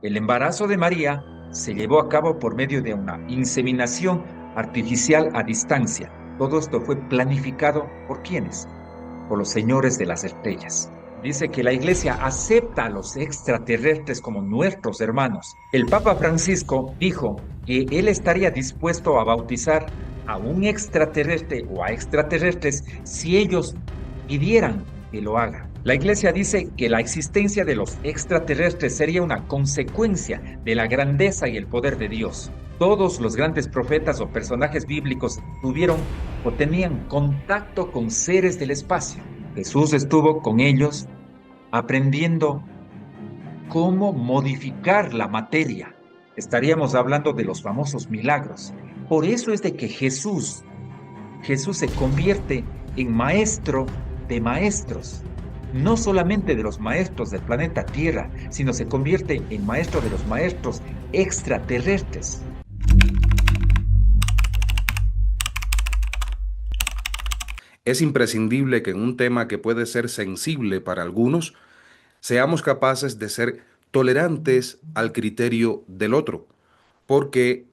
El embarazo de María se llevó a cabo por medio de una inseminación artificial a distancia. Todo esto fue planificado ¿por quiénes? Por los señores de las estrellas. Dice que la iglesia acepta a los extraterrestres como nuestros hermanos. El Papa Francisco dijo que él estaría dispuesto a bautizar a un extraterrestre o a extraterrestres si ellos pidieran que lo haga. La iglesia dice que la existencia de los extraterrestres sería una consecuencia de la grandeza y el poder de Dios. Todos los grandes profetas o personajes bíblicos tuvieron o tenían contacto con seres del espacio. Jesús estuvo con ellos aprendiendo cómo modificar la materia. Estaríamos hablando de los famosos milagros. Por eso es de que Jesús se convierte en maestro de maestros. No solamente de los maestros del planeta Tierra, sino se convierte en maestro de los maestros extraterrestres. Es imprescindible que en un tema que puede ser sensible para algunos, seamos capaces de ser tolerantes al criterio del otro, porque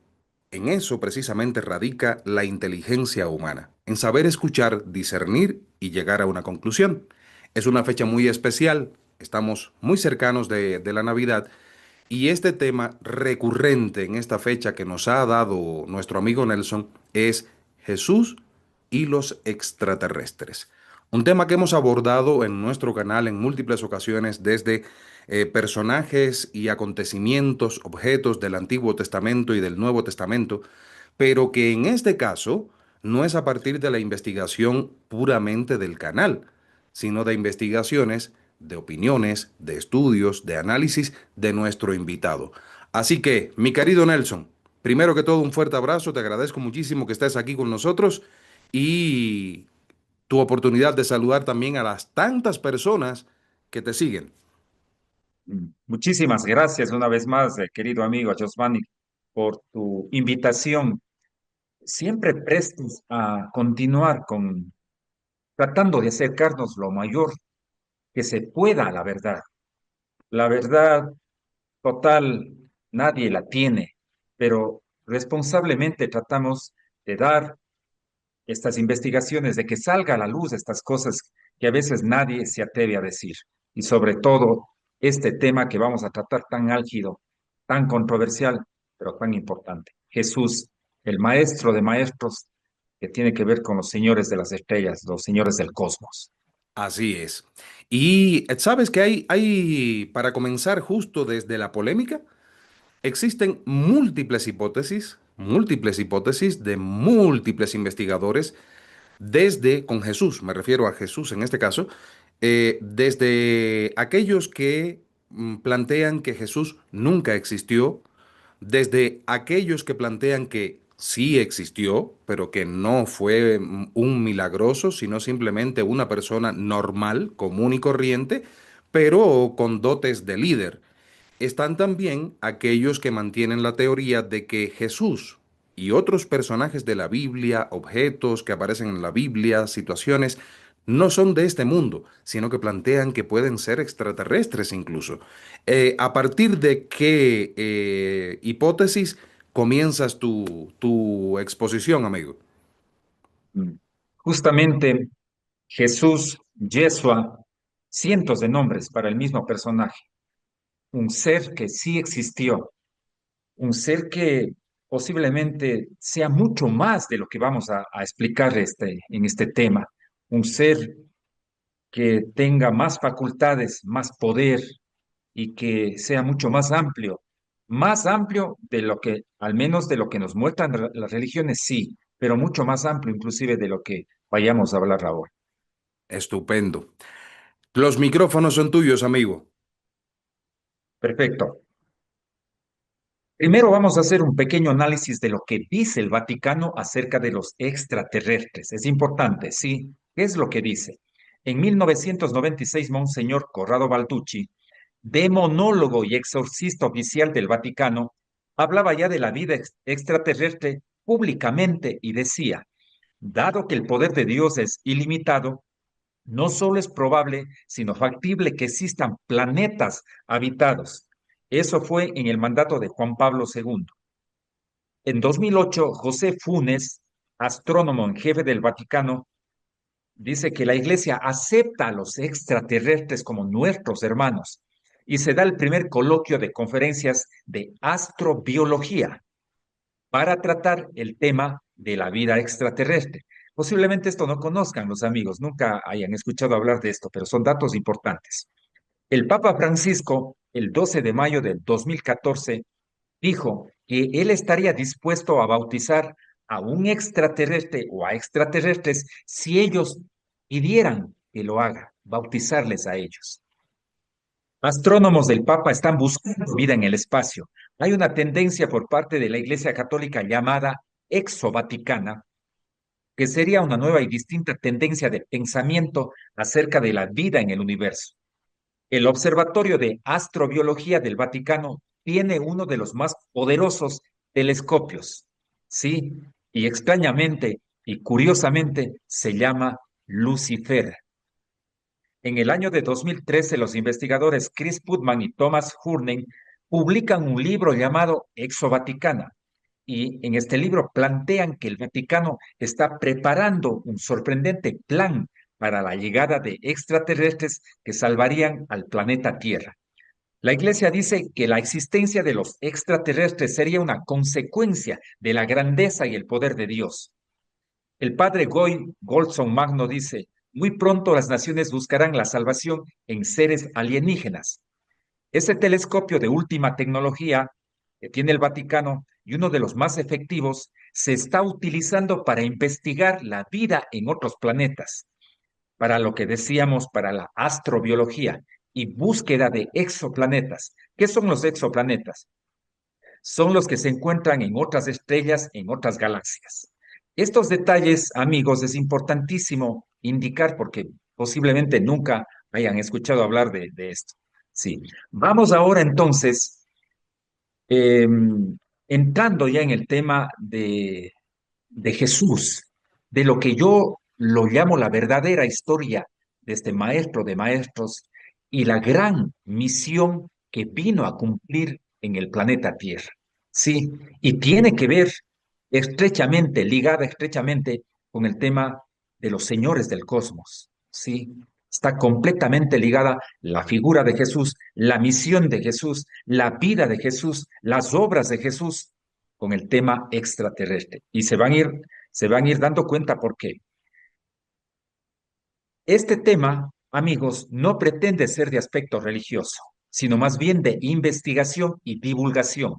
en eso precisamente radica la inteligencia humana, en saber escuchar, discernir y llegar a una conclusión. Es una fecha muy especial, estamos muy cercanos de la Navidad y este tema recurrente en esta fecha que nos ha dado nuestro amigo Nelson es Jesús y los extraterrestres. Un tema que hemos abordado en nuestro canal en múltiples ocasiones desde personajes y acontecimientos, objetos del Antiguo Testamento y del Nuevo Testamento, pero que en este caso no es a partir de la investigación puramente del canal, sino de investigaciones, de opiniones, de estudios, de análisis de nuestro invitado. Así que, mi querido Nelson, primero que todo un fuerte abrazo, te agradezco muchísimo que estés aquí con nosotros y tu oportunidad de saludar también a las tantas personas que te siguen. Muchísimas gracias una vez más, querido amigo Josvani, por tu invitación. Siempre prestos a continuar con tratando de acercarnos lo mayor que se pueda a la verdad. La verdad total nadie la tiene, pero responsablemente tratamos de dar estas investigaciones, de que salga a la luz estas cosas que a veces nadie se atreve a decir. Y sobre todo este tema que vamos a tratar tan álgido, tan controversial, pero tan importante. Jesús, el maestro de maestros, que tiene que ver con los señores de las estrellas, los señores del cosmos. Así es. Y sabes que para comenzar justo desde la polémica, existen múltiples hipótesis de múltiples investigadores, desde, con Jesús, me refiero a Jesús en este caso, desde aquellos que plantean que Jesús nunca existió, desde aquellos que plantean que sí existió, pero que no fue un milagroso, sino simplemente una persona normal, común y corriente, pero con dotes de líder. Están también aquellos que mantienen la teoría de que Jesús y otros personajes de la Biblia, objetos que aparecen en la Biblia, situaciones, no son de este mundo, sino que plantean que pueden ser extraterrestres incluso. ¿A partir de qué hipótesis comienzas tu exposición, amigo? Mm. Justamente Jesús, Yeshua, cientos de nombres para el mismo personaje, un ser que sí existió, un ser que posiblemente sea mucho más de lo que vamos a explicar en este tema, un ser que tenga más facultades, más poder y que sea mucho más amplio de lo que, al menos de lo que nos muestran las religiones, sí, pero mucho más amplio inclusive de lo que vayamos a hablar ahora. Estupendo. Los micrófonos son tuyos, amigo. Perfecto. Primero vamos a hacer un pequeño análisis de lo que dice el Vaticano acerca de los extraterrestres. Es importante, ¿sí? ¿Qué es lo que dice? En 1996, Monseñor Corrado Balducci, demonólogo y exorcista oficial del Vaticano, hablaba ya de la vida extraterrestre públicamente y decía, dado que el poder de Dios es ilimitado, no solo es probable, sino factible que existan planetas habitados. Eso fue en el mandato de Juan Pablo II. En 2008, José Funes, astrónomo en jefe del Vaticano, dice que la Iglesia acepta a los extraterrestres como nuestros hermanos y se da el primer coloquio de conferencias de astrobiología para tratar el tema de la vida extraterrestre. Posiblemente esto no conozcan los amigos, nunca hayan escuchado hablar de esto, pero son datos importantes. El Papa Francisco, el 12 de mayo del 2014, dijo que él estaría dispuesto a bautizar a un extraterrestre o a extraterrestres si ellos pidieran que lo haga, bautizarles a ellos. Astrónomos del Papa están buscando vida en el espacio. Hay una tendencia por parte de la Iglesia Católica llamada exovaticana, que sería una nueva y distinta tendencia de pensamiento acerca de la vida en el universo. El Observatorio de Astrobiología del Vaticano tiene uno de los más poderosos telescopios, ¿sí? Y extrañamente y curiosamente se llama Lucifer. En el año de 2013, los investigadores Chris Putman y Thomas Hurnen publican un libro llamado Exovaticana, y en este libro plantean que el Vaticano está preparando un sorprendente plan para la llegada de extraterrestres que salvarían al planeta Tierra. La Iglesia dice que la existencia de los extraterrestres sería una consecuencia de la grandeza y el poder de Dios. El padre Goy Goldson Magno dice, muy pronto las naciones buscarán la salvación en seres alienígenas. Ese telescopio de última tecnología que tiene el Vaticano y uno de los más efectivos se está utilizando para investigar la vida en otros planetas, para lo que decíamos, para la astrobiología y búsqueda de exoplanetas. ¿Qué son los exoplanetas? Son los que se encuentran en otras estrellas, en otras galaxias. Estos detalles, amigos, es importantísimo indicar porque posiblemente nunca hayan escuchado hablar de esto. Sí, vamos ahora entonces, eh, entrando ya en el tema de Jesús, de lo que yo lo llamo la verdadera historia de este maestro de maestros y la gran misión que vino a cumplir en el planeta Tierra. Sí, y tiene que ver estrechamente, ligada estrechamente con el tema de los señores del cosmos. Sí, está completamente ligada la figura de Jesús, la misión de Jesús, la vida de Jesús, las obras de Jesús con el tema extraterrestre. Y se van a ir dando cuenta por qué. Este tema, amigos, no pretende ser de aspecto religioso, sino más bien de investigación y divulgación.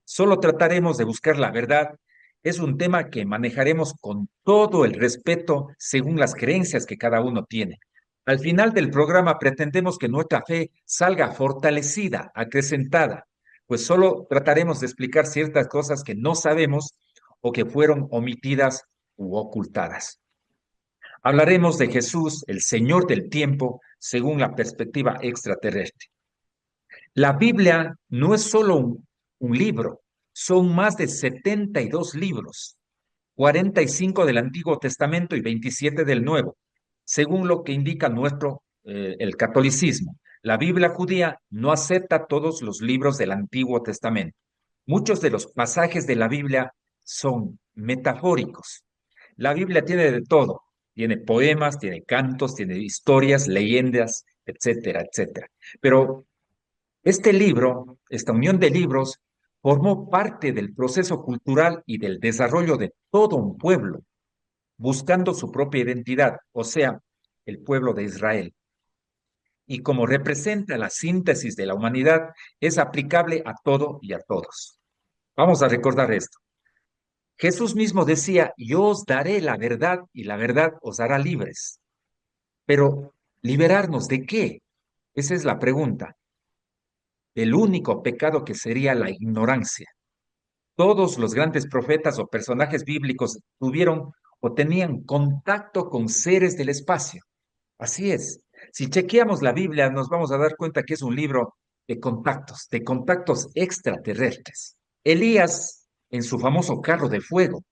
Solo trataremos de buscar la verdad. Es un tema que manejaremos con todo el respeto según las creencias que cada uno tiene. Al final del programa pretendemos que nuestra fe salga fortalecida, acrecentada, pues solo trataremos de explicar ciertas cosas que no sabemos o que fueron omitidas u ocultadas. Hablaremos de Jesús, el Señor del tiempo, según la perspectiva extraterrestre. La Biblia no es solo un libro, son más de 72 libros, 45 del Antiguo Testamento y 27 del Nuevo, según lo que indica el catolicismo. La Biblia judía no acepta todos los libros del Antiguo Testamento. Muchos de los pasajes de la Biblia son metafóricos. La Biblia tiene de todo. Tiene poemas, tiene cantos, tiene historias, leyendas, etcétera, etcétera. Pero este libro, esta unión de libros, formó parte del proceso cultural y del desarrollo de todo un pueblo, buscando su propia identidad, o sea, el pueblo de Israel. Y como representa la síntesis de la humanidad, es aplicable a todo y a todos. Vamos a recordar esto. Jesús mismo decía, yo os daré la verdad y la verdad os hará libres. Pero, ¿liberarnos de qué? Esa es la pregunta. El único pecado que sería la ignorancia. Todos los grandes profetas o personajes bíblicos tuvieron o tenían contacto con seres del espacio. Así es. Si chequeamos la Biblia, nos vamos a dar cuenta que es un libro de contactos extraterrestres. Elías, en su famoso carro de fuego.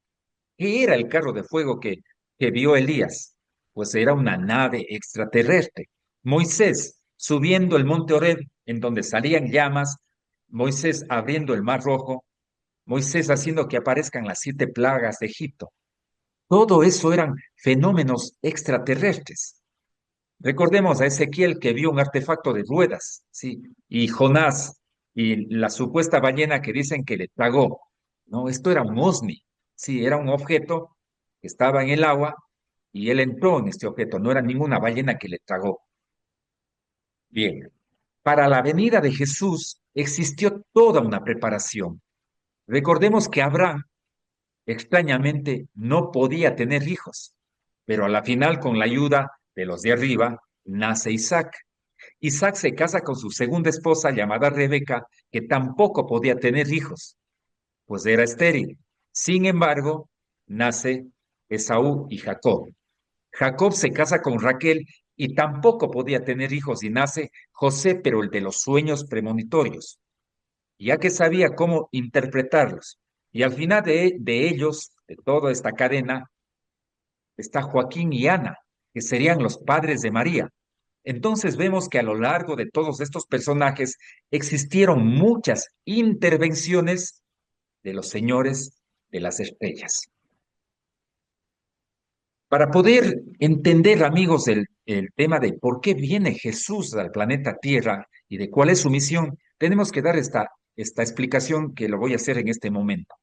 ¿Qué era el carro de fuego que vio Elías? Pues era una nave extraterrestre. Moisés, subiendo el monte Oreb, en donde salían llamas, Moisés abriendo el Mar Rojo, Moisés haciendo que aparezcan las 7 plagas de Egipto. Todo eso eran fenómenos extraterrestres. Recordemos a Ezequiel que vio un artefacto de ruedas, ¿sí? Y Jonás y la supuesta ballena que dicen que le tragó. No, esto era un OSNI, sí, era un objeto que estaba en el agua y él entró en este objeto, no era ninguna ballena que le tragó. Bien, para la venida de Jesús existió toda una preparación. Recordemos que Abraham, extrañamente, no podía tener hijos, pero a la final, con la ayuda de los de arriba, nace Isaac. Isaac se casa con su segunda esposa llamada Rebeca, que tampoco podía tener hijos, pues era estéril. Sin embargo, nace Esaú y Jacob. Jacob se casa con Raquel y tampoco podía tener hijos y nace José, pero el de los sueños premonitorios, ya que sabía cómo interpretarlos. Y al final de ellos, de toda esta cadena, está Joaquín y Ana, que serían los padres de María. Entonces vemos que a lo largo de todos estos personajes existieron muchas intervenciones de los señores de las estrellas. Para poder entender, amigos, el tema de por qué viene Jesús al planeta Tierra y de cuál es su misión, tenemos que dar esta explicación que lo voy a hacer en este momento.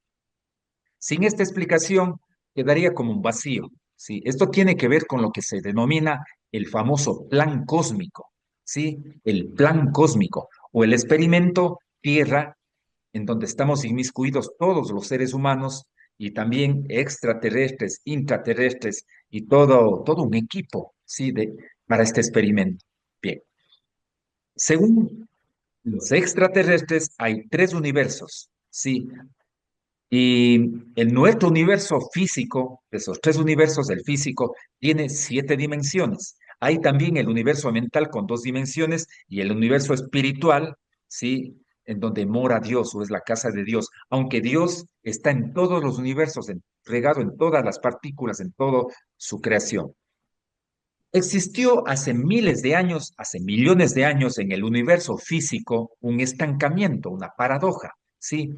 Sin esta explicación, quedaría como un vacío. ¿Sí? Esto tiene que ver con lo que se denomina el famoso plan cósmico, ¿sí? El plan cósmico o el experimento Tierra, en donde estamos inmiscuidos todos los seres humanos y también extraterrestres, intraterrestres y todo un equipo, ¿sí? Para este experimento. Bien, según los extraterrestres, hay 3 universos, ¿sí? Y en nuestro universo físico, de esos 3 universos del físico, tiene 7 dimensiones. Hay también el universo mental con 2 dimensiones y el universo espiritual, ¿sí? En donde mora Dios o es la casa de Dios. Aunque Dios está en todos los universos, regado en todas las partículas, en toda su creación. Existió hace miles de años, hace millones de años en el universo físico un estancamiento, una paradoja, ¿sí?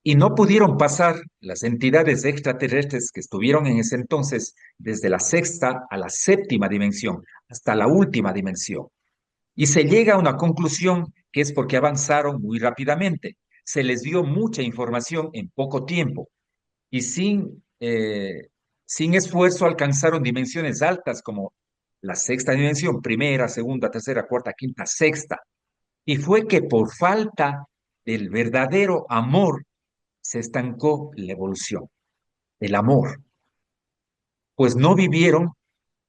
Y no pudieron pasar las entidades extraterrestres que estuvieron en ese entonces desde la sexta a la séptima dimensión, hasta la última dimensión. Y se llega a una conclusión que es porque avanzaron muy rápidamente. Se les dio mucha información en poco tiempo y sin esfuerzo alcanzaron dimensiones altas como la sexta dimensión, primera, segunda, tercera, cuarta, quinta, sexta. Y fue que por falta del verdadero amor se estancó la evolución, el amor, pues no vivieron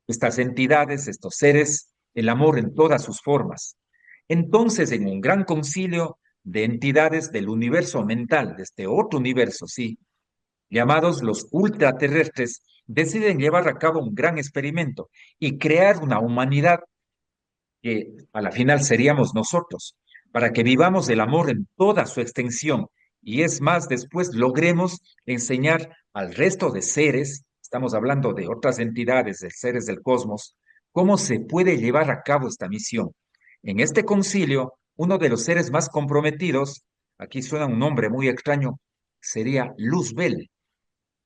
estas entidades, estos seres, el amor en todas sus formas. Entonces, en un gran concilio de entidades del universo mental, de este otro universo, sí, llamados los ultraterrestres, deciden llevar a cabo un gran experimento y crear una humanidad que a la final seríamos nosotros, para que vivamos el amor en toda su extensión. Y es más, después logremos enseñar al resto de seres, estamos hablando de otras entidades, de seres del cosmos, cómo se puede llevar a cabo esta misión. En este concilio, uno de los seres más comprometidos, aquí suena un nombre muy extraño, sería Luzbel.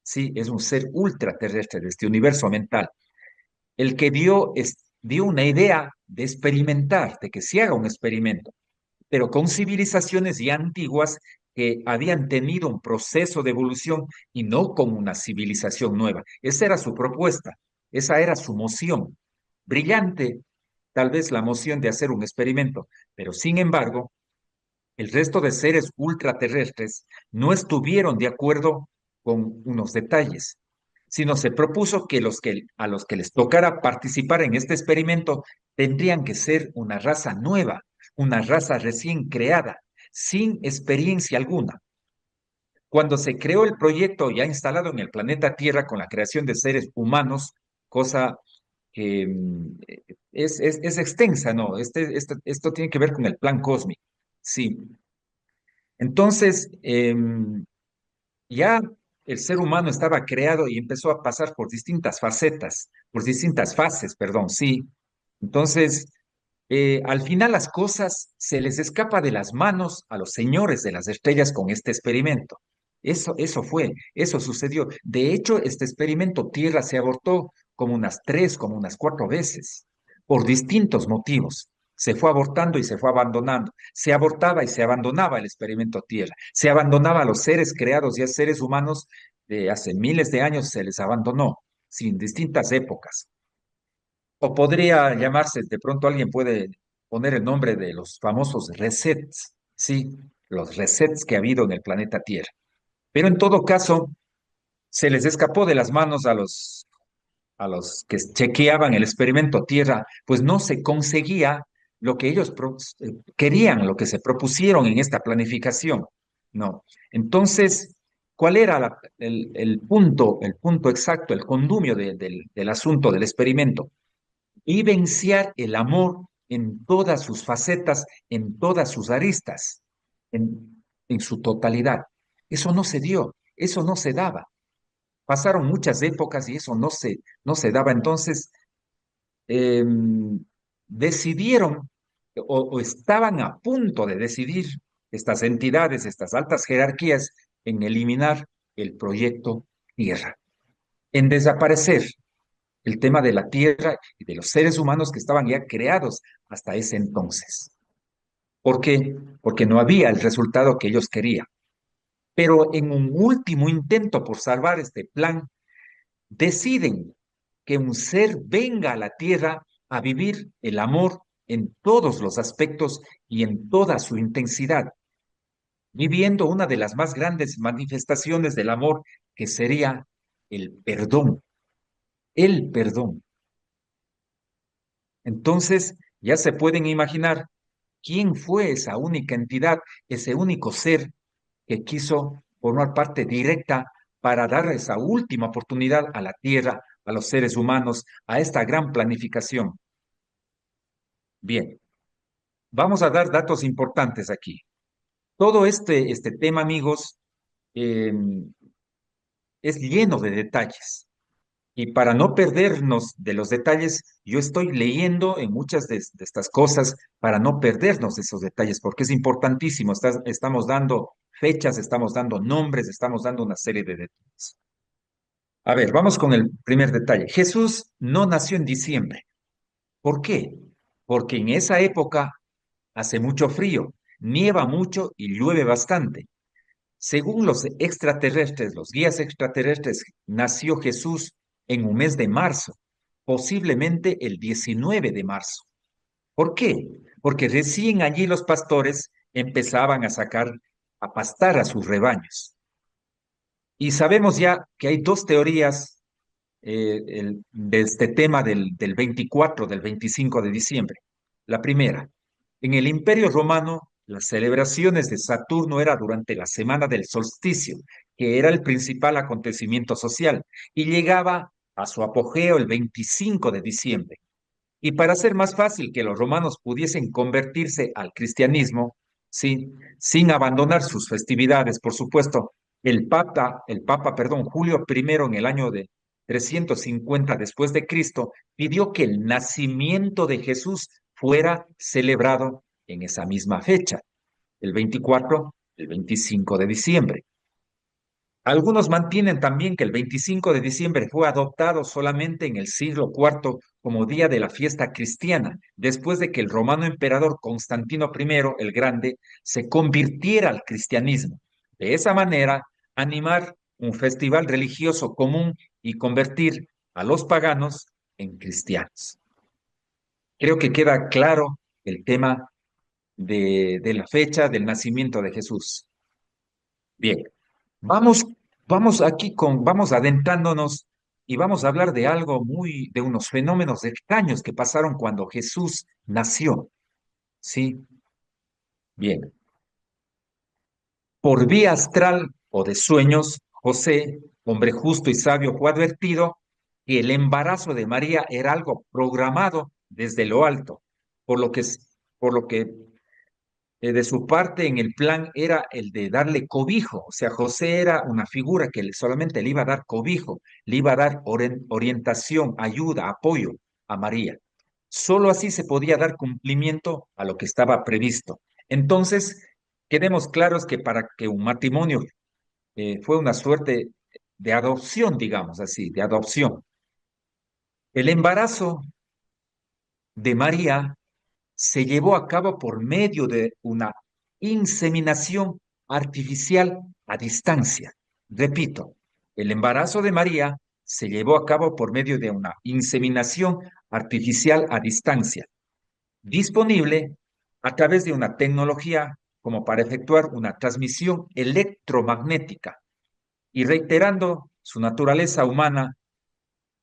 Sí, es un ser ultraterrestre de este universo mental el que dio una idea de experimentar, de que se haga un experimento, pero con civilizaciones ya antiguas que habían tenido un proceso de evolución y no con una civilización nueva. Esa era su propuesta, esa era su moción. Brillante, tal vez la moción de hacer un experimento, pero sin embargo, el resto de seres ultraterrestres no estuvieron de acuerdo con unos detalles, sino se propuso que, a los que les tocara participar en este experimento tendrían que ser una raza nueva, una raza recién creada, sin experiencia alguna. Cuando se creó el proyecto ya instalado en el planeta Tierra con la creación de seres humanos, cosa que es extensa, ¿no? Esto tiene que ver con el plan cósmico. Sí, entonces, ya el ser humano estaba creado y empezó a pasar por distintas facetas, por distintas fases, perdón, sí. Entonces, Al final las cosas se les escapa de las manos a los señores de las estrellas con este experimento. Eso sucedió. De hecho, este experimento Tierra se abortó como unas 3, como unas 4 veces, por distintos motivos. Se fue abortando y se fue abandonando. Se abortaba y se abandonaba el experimento Tierra. Se abandonaba a los seres creados, ya seres humanos de hace miles de años se les abandonó, sin distintas épocas. O podría llamarse, de pronto alguien puede poner el nombre de los famosos resets, sí, los resets que ha habido en el planeta Tierra. Pero en todo caso, se les escapó de las manos a los que chequeaban el experimento Tierra, pues no se conseguía lo que ellos querían, lo que se propusieron en esta planificación. No. Entonces, ¿cuál era el punto exacto, el condumio del asunto del experimento? Vivenciar el amor en todas sus facetas, en todas sus aristas, en su totalidad. Eso no se dio, eso no se daba. Pasaron muchas épocas y eso no se daba. Entonces, eh, decidieron o estaban a punto de decidir estas entidades, estas altas jerarquías, en eliminar el proyecto Tierra, en desaparecer el tema de la Tierra y de los seres humanos que estaban ya creados hasta ese entonces. ¿Por qué? Porque no había el resultado que ellos querían. Pero en un último intento por salvar este plan, deciden que un ser venga a la tierra a vivir el amor en todos los aspectos y en toda su intensidad, viviendo una de las más grandes manifestaciones del amor, que sería el perdón, el perdón. Entonces, ya se pueden imaginar quién fue esa única entidad, ese único ser que quiso formar parte directa para dar esa última oportunidad a la Tierra, a los seres humanos, a esta gran planificación. Bien, vamos a dar datos importantes aquí. Todo este tema, amigos, eh, es lleno de detalles. Y para no perdernos de los detalles, yo estoy leyendo en muchas de estas cosas para no perdernos de esos detalles, porque es importantísimo. Estamos dando fechas, estamos dando nombres, estamos dando una serie de detalles. A ver, vamos con el primer detalle. Jesús no nació en diciembre. ¿Por qué? Porque en esa época hace mucho frío, nieva mucho y llueve bastante. Según los extraterrestres, los guías extraterrestres, nació Jesús en un mes de marzo, posiblemente el 19 de marzo. ¿Por qué? Porque recién allí los pastores empezaban a sacar, a pastar a sus rebaños. Y sabemos ya que hay dos teorías de este tema del 24, del 25 de diciembre. La primera, en el Imperio Romano, las celebraciones de Saturno era durante la semana del solsticio, que era el principal acontecimiento social, y llegaba a su apogeo el 25 de diciembre. Y para hacer más fácil que los romanos pudiesen convertirse al cristianismo, sin abandonar sus festividades, por supuesto, perdón, Julio I en el año de 350 después de Cristo, pidió que el nacimiento de Jesús fuera celebrado en esa misma fecha, el 24, el 25 de diciembre. Algunos mantienen también que el 25 de diciembre fue adoptado solamente en el siglo IV como día de la fiesta cristiana, después de que el romano emperador Constantino I el Grande se convirtiera al cristianismo. De esa manera, animar un festival religioso común y convertir a los paganos en cristianos. Creo que queda claro el tema de la fecha del nacimiento de Jesús. Bien, vamos, vamos adentrándonos y vamos a hablar de algo de unos fenómenos extraños que pasaron cuando Jesús nació. Sí, bien. Por vía astral o de sueños, José, hombre justo y sabio, fue advertido que el embarazo de María era algo programado desde lo alto, por lo que, por lo que de su parte en el plan era el de darle cobijo, o sea, José era una figura que solamente le iba a dar cobijo, le iba a dar orientación, ayuda, apoyo a María. Solo así se podía dar cumplimiento a lo que estaba previsto. Entonces, quedemos claros que para que un matrimonio fue una suerte de adopción, digamos así, de adopción. El embarazo de María se llevó a cabo por medio de una inseminación artificial a distancia. Repito, el embarazo de María se llevó a cabo por medio de una inseminación artificial a distancia, disponible a través de una tecnología como para efectuar una transmisión electromagnética y reiterando su naturaleza humana,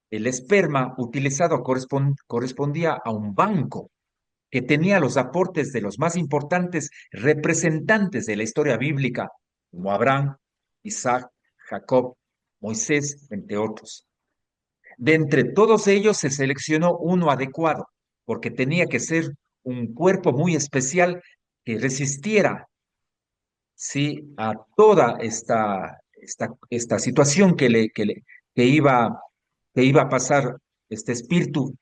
el esperma utilizado correspondía a un banco que tenía los aportes de los más importantes representantes de la historia bíblica, como Abraham, Isaac, Jacob, Moisés, entre otros. De entre todos ellos se seleccionó uno adecuado, porque tenía que ser un cuerpo muy especial que resistiera, sí, a toda esta situación que iba a pasar este espíritu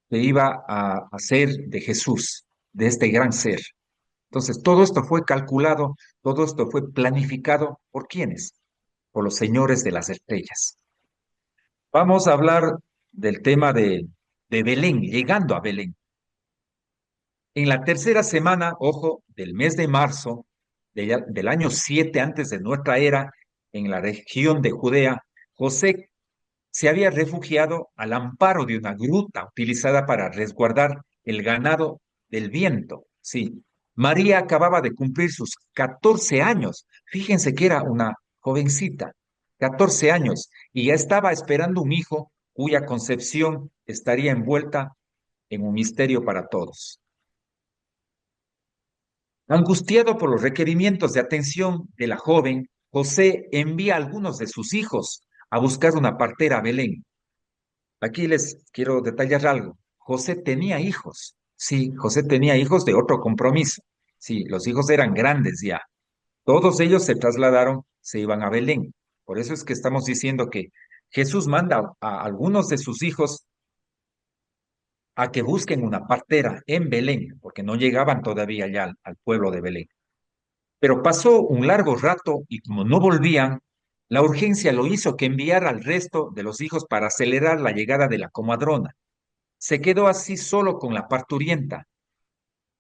que iba a ser de Jesús, de este gran ser. Entonces, todo esto fue calculado, todo esto fue planificado ¿por quiénes? Por los señores de las estrellas. Vamos a hablar del tema de Belén, llegando a Belén. En la tercera semana, ojo, del mes de marzo del año 7 antes de nuestra era, en la región de Judea, José se había refugiado al amparo de una gruta utilizada para resguardar el ganado del viento. Sí, María acababa de cumplir sus 14 años. Fíjense que era una jovencita, 14 años, y ya estaba esperando un hijo cuya concepción estaría envuelta en un misterio para todos. Angustiado por los requerimientos de atención de la joven, José envía a algunos de sus hijos a buscar una partera a Belén. Aquí les quiero detallar algo. José tenía hijos. Sí, José tenía hijos de otro compromiso. Sí, los hijos eran grandes ya. Todos ellos se trasladaron, se iban a Belén. Por eso es que estamos diciendo que Jesús manda a algunos de sus hijos a que busquen una partera en Belén, porque no llegaban todavía ya al pueblo de Belén. Pero pasó un largo rato y como no volvían, la urgencia lo hizo que enviara al resto de los hijos para acelerar la llegada de la comadrona. Se quedó así solo con la parturienta,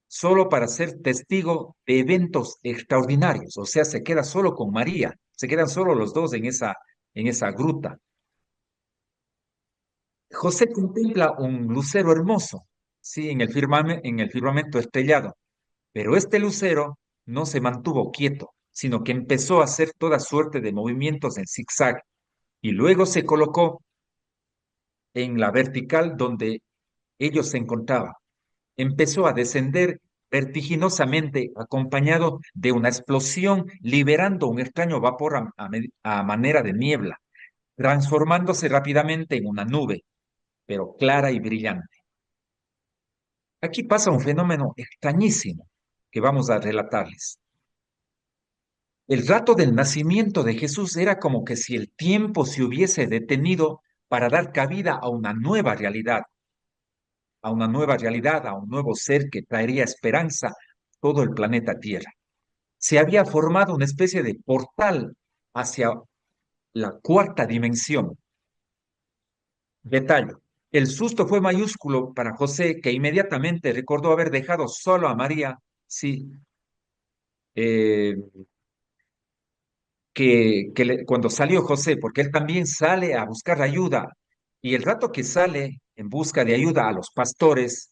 solo para ser testigo de eventos extraordinarios. O sea, se queda solo con María, se quedan solo los dos en esa gruta. José contempla un lucero hermoso, sí, en el firmamento estrellado, pero este lucero no se mantuvo quieto, sino que empezó a hacer toda suerte de movimientos en zigzag y luego se colocó en la vertical donde ellos se encontraban. Empezó a descender vertiginosamente acompañado de una explosión, liberando un extraño vapor a manera de niebla, transformándose rápidamente en una nube, pero clara y brillante. Aquí pasa un fenómeno extrañísimo que vamos a relatarles. El rato del nacimiento de Jesús era como que si el tiempo se hubiese detenido para dar cabida a una nueva realidad, a una nueva realidad, a un nuevo ser que traería esperanza a todo el planeta Tierra. Se había formado una especie de portal hacia la cuarta dimensión. Detalle. El susto fue mayúsculo para José, que inmediatamente recordó haber dejado solo a María, sí, eh, cuando salió José, porque él también sale a buscar ayuda, y el rato que sale en busca de ayuda a los pastores,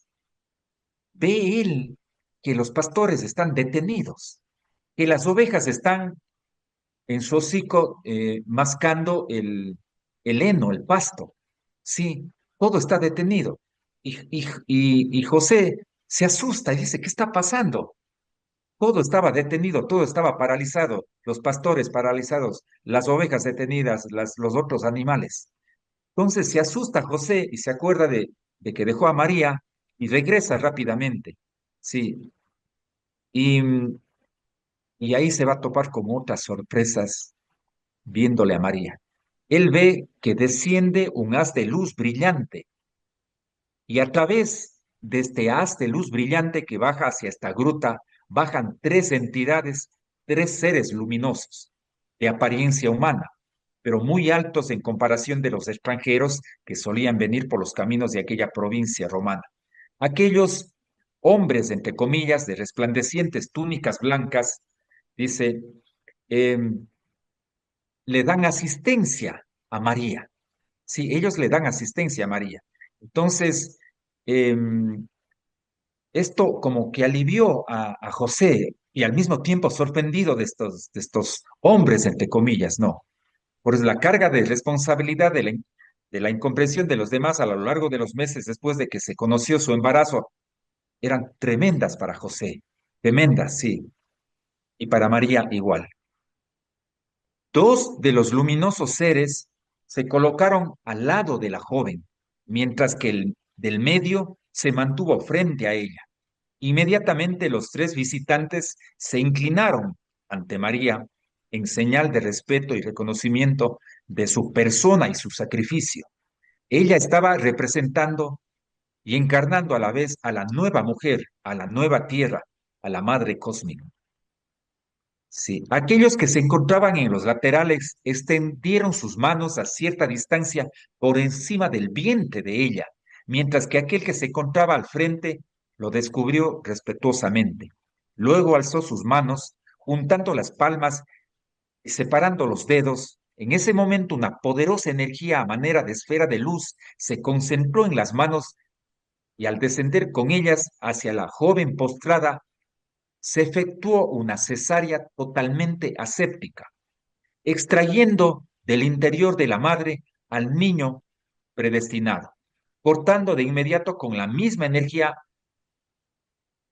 ve él que los pastores están detenidos, que las ovejas están en su hocico mascando el heno, el pasto. Sí, todo está detenido. Y José se asusta y dice, ¿qué está pasando? Todo estaba detenido, todo estaba paralizado, los pastores paralizados, las ovejas detenidas, los otros animales. Entonces se asusta José y se acuerda de que dejó a María y regresa rápidamente. Sí, y, y ahí se va a topar con otras sorpresas viéndole a María. Él ve que desciende un haz de luz brillante y a través de este haz de luz brillante que baja hacia esta gruta, bajan tres entidades, tres seres luminosos, de apariencia humana, pero muy altos en comparación de los extranjeros que solían venir por los caminos de aquella provincia romana. Aquellos hombres, entre comillas, de resplandecientes túnicas blancas, dice, em, le dan asistencia a María. Sí, ellos le dan asistencia a María. Entonces, em, esto como que alivió a José y al mismo tiempo sorprendido de estos hombres, entre comillas, ¿no? Por eso la carga de responsabilidad de la incomprensión de los demás a lo largo de los meses después de que se conoció su embarazo eran tremendas para José, tremendas, sí, y para María igual. Dos de los luminosos seres se colocaron al lado de la joven, mientras que el del medio se mantuvo frente a ella. Inmediatamente los tres visitantes se inclinaron ante María en señal de respeto y reconocimiento de su persona y su sacrificio. Ella estaba representando y encarnando a la vez a la nueva mujer, a la nueva tierra, a la madre cósmica. Sí, aquellos que se encontraban en los laterales extendieron sus manos a cierta distancia por encima del vientre de ella, mientras que aquel que se encontraba al frente lo descubrió respetuosamente. Luego alzó sus manos, juntando las palmas y separando los dedos. En ese momento una poderosa energía a manera de esfera de luz se concentró en las manos y al descender con ellas hacia la joven postrada, se efectuó una cesárea totalmente aséptica, extrayendo del interior de la madre al niño predestinado, cortando de inmediato con la misma energía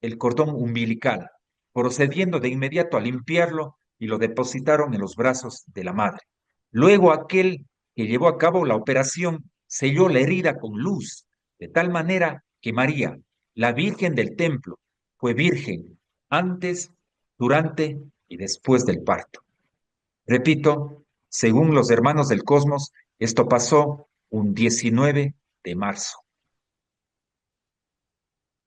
el cordón umbilical, procediendo de inmediato a limpiarlo y lo depositaron en los brazos de la madre. Luego aquel que llevó a cabo la operación selló la herida con luz, de tal manera que María, la Virgen del templo, fue virgen antes, durante y después del parto. Repito, según los hermanos del Cosmos, esto pasó un 19 de marzo.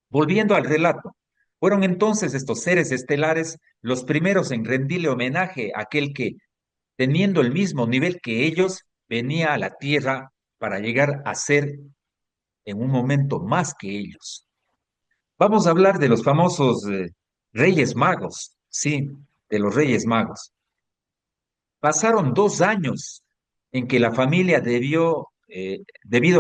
Volviendo al relato, fueron entonces estos seres estelares los primeros en rendirle homenaje a aquel que, teniendo el mismo nivel que ellos, venía a la Tierra para llegar a ser en un momento más que ellos. Vamos a hablar de los famosos Reyes Magos, sí, de los Reyes Magos. Pasaron 2 años en que la familia debido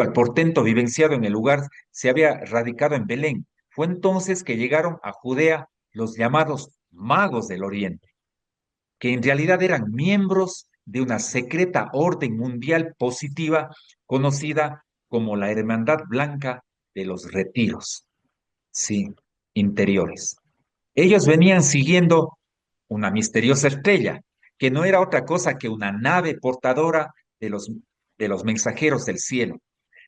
al portento vivenciado en el lugar, se había radicado en Belén. Fue entonces que llegaron a Judea los llamados magos del Oriente, que en realidad eran miembros de una secreta orden mundial positiva conocida como la Hermandad Blanca de los Retiros, sí, interiores. Ellos venían siguiendo una misteriosa estrella, que no era otra cosa que una nave portadora de los mensajeros del cielo,